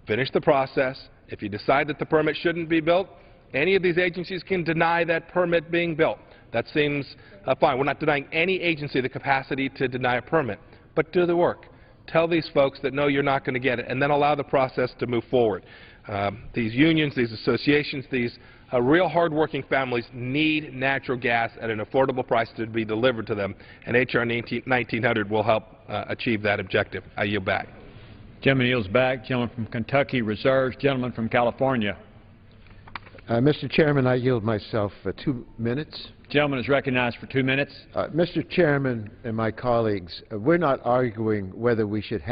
Speaker 18: Finish the process. If you decide that the permit shouldn't be built, any of these agencies can deny that permit being built. That seems fine. We're not denying any agency the capacity to deny a permit. But do the work. Tell these folks that, no, you're not going to get it, and then allow the process to move forward. These unions, these associations, these real hardworking families need natural gas at an affordable price to be delivered to them, and H.R. 1900 will help achieve that objective. I yield back.
Speaker 3: Gentleman yields back. Gentleman from Kentucky reserves. Gentleman from California.
Speaker 17: Mr. Chairman, I yield myself 2 minutes.
Speaker 3: Gentleman is recognized for 2 minutes.
Speaker 17: Mr. Chairman and my colleagues, we're not arguing whether we should have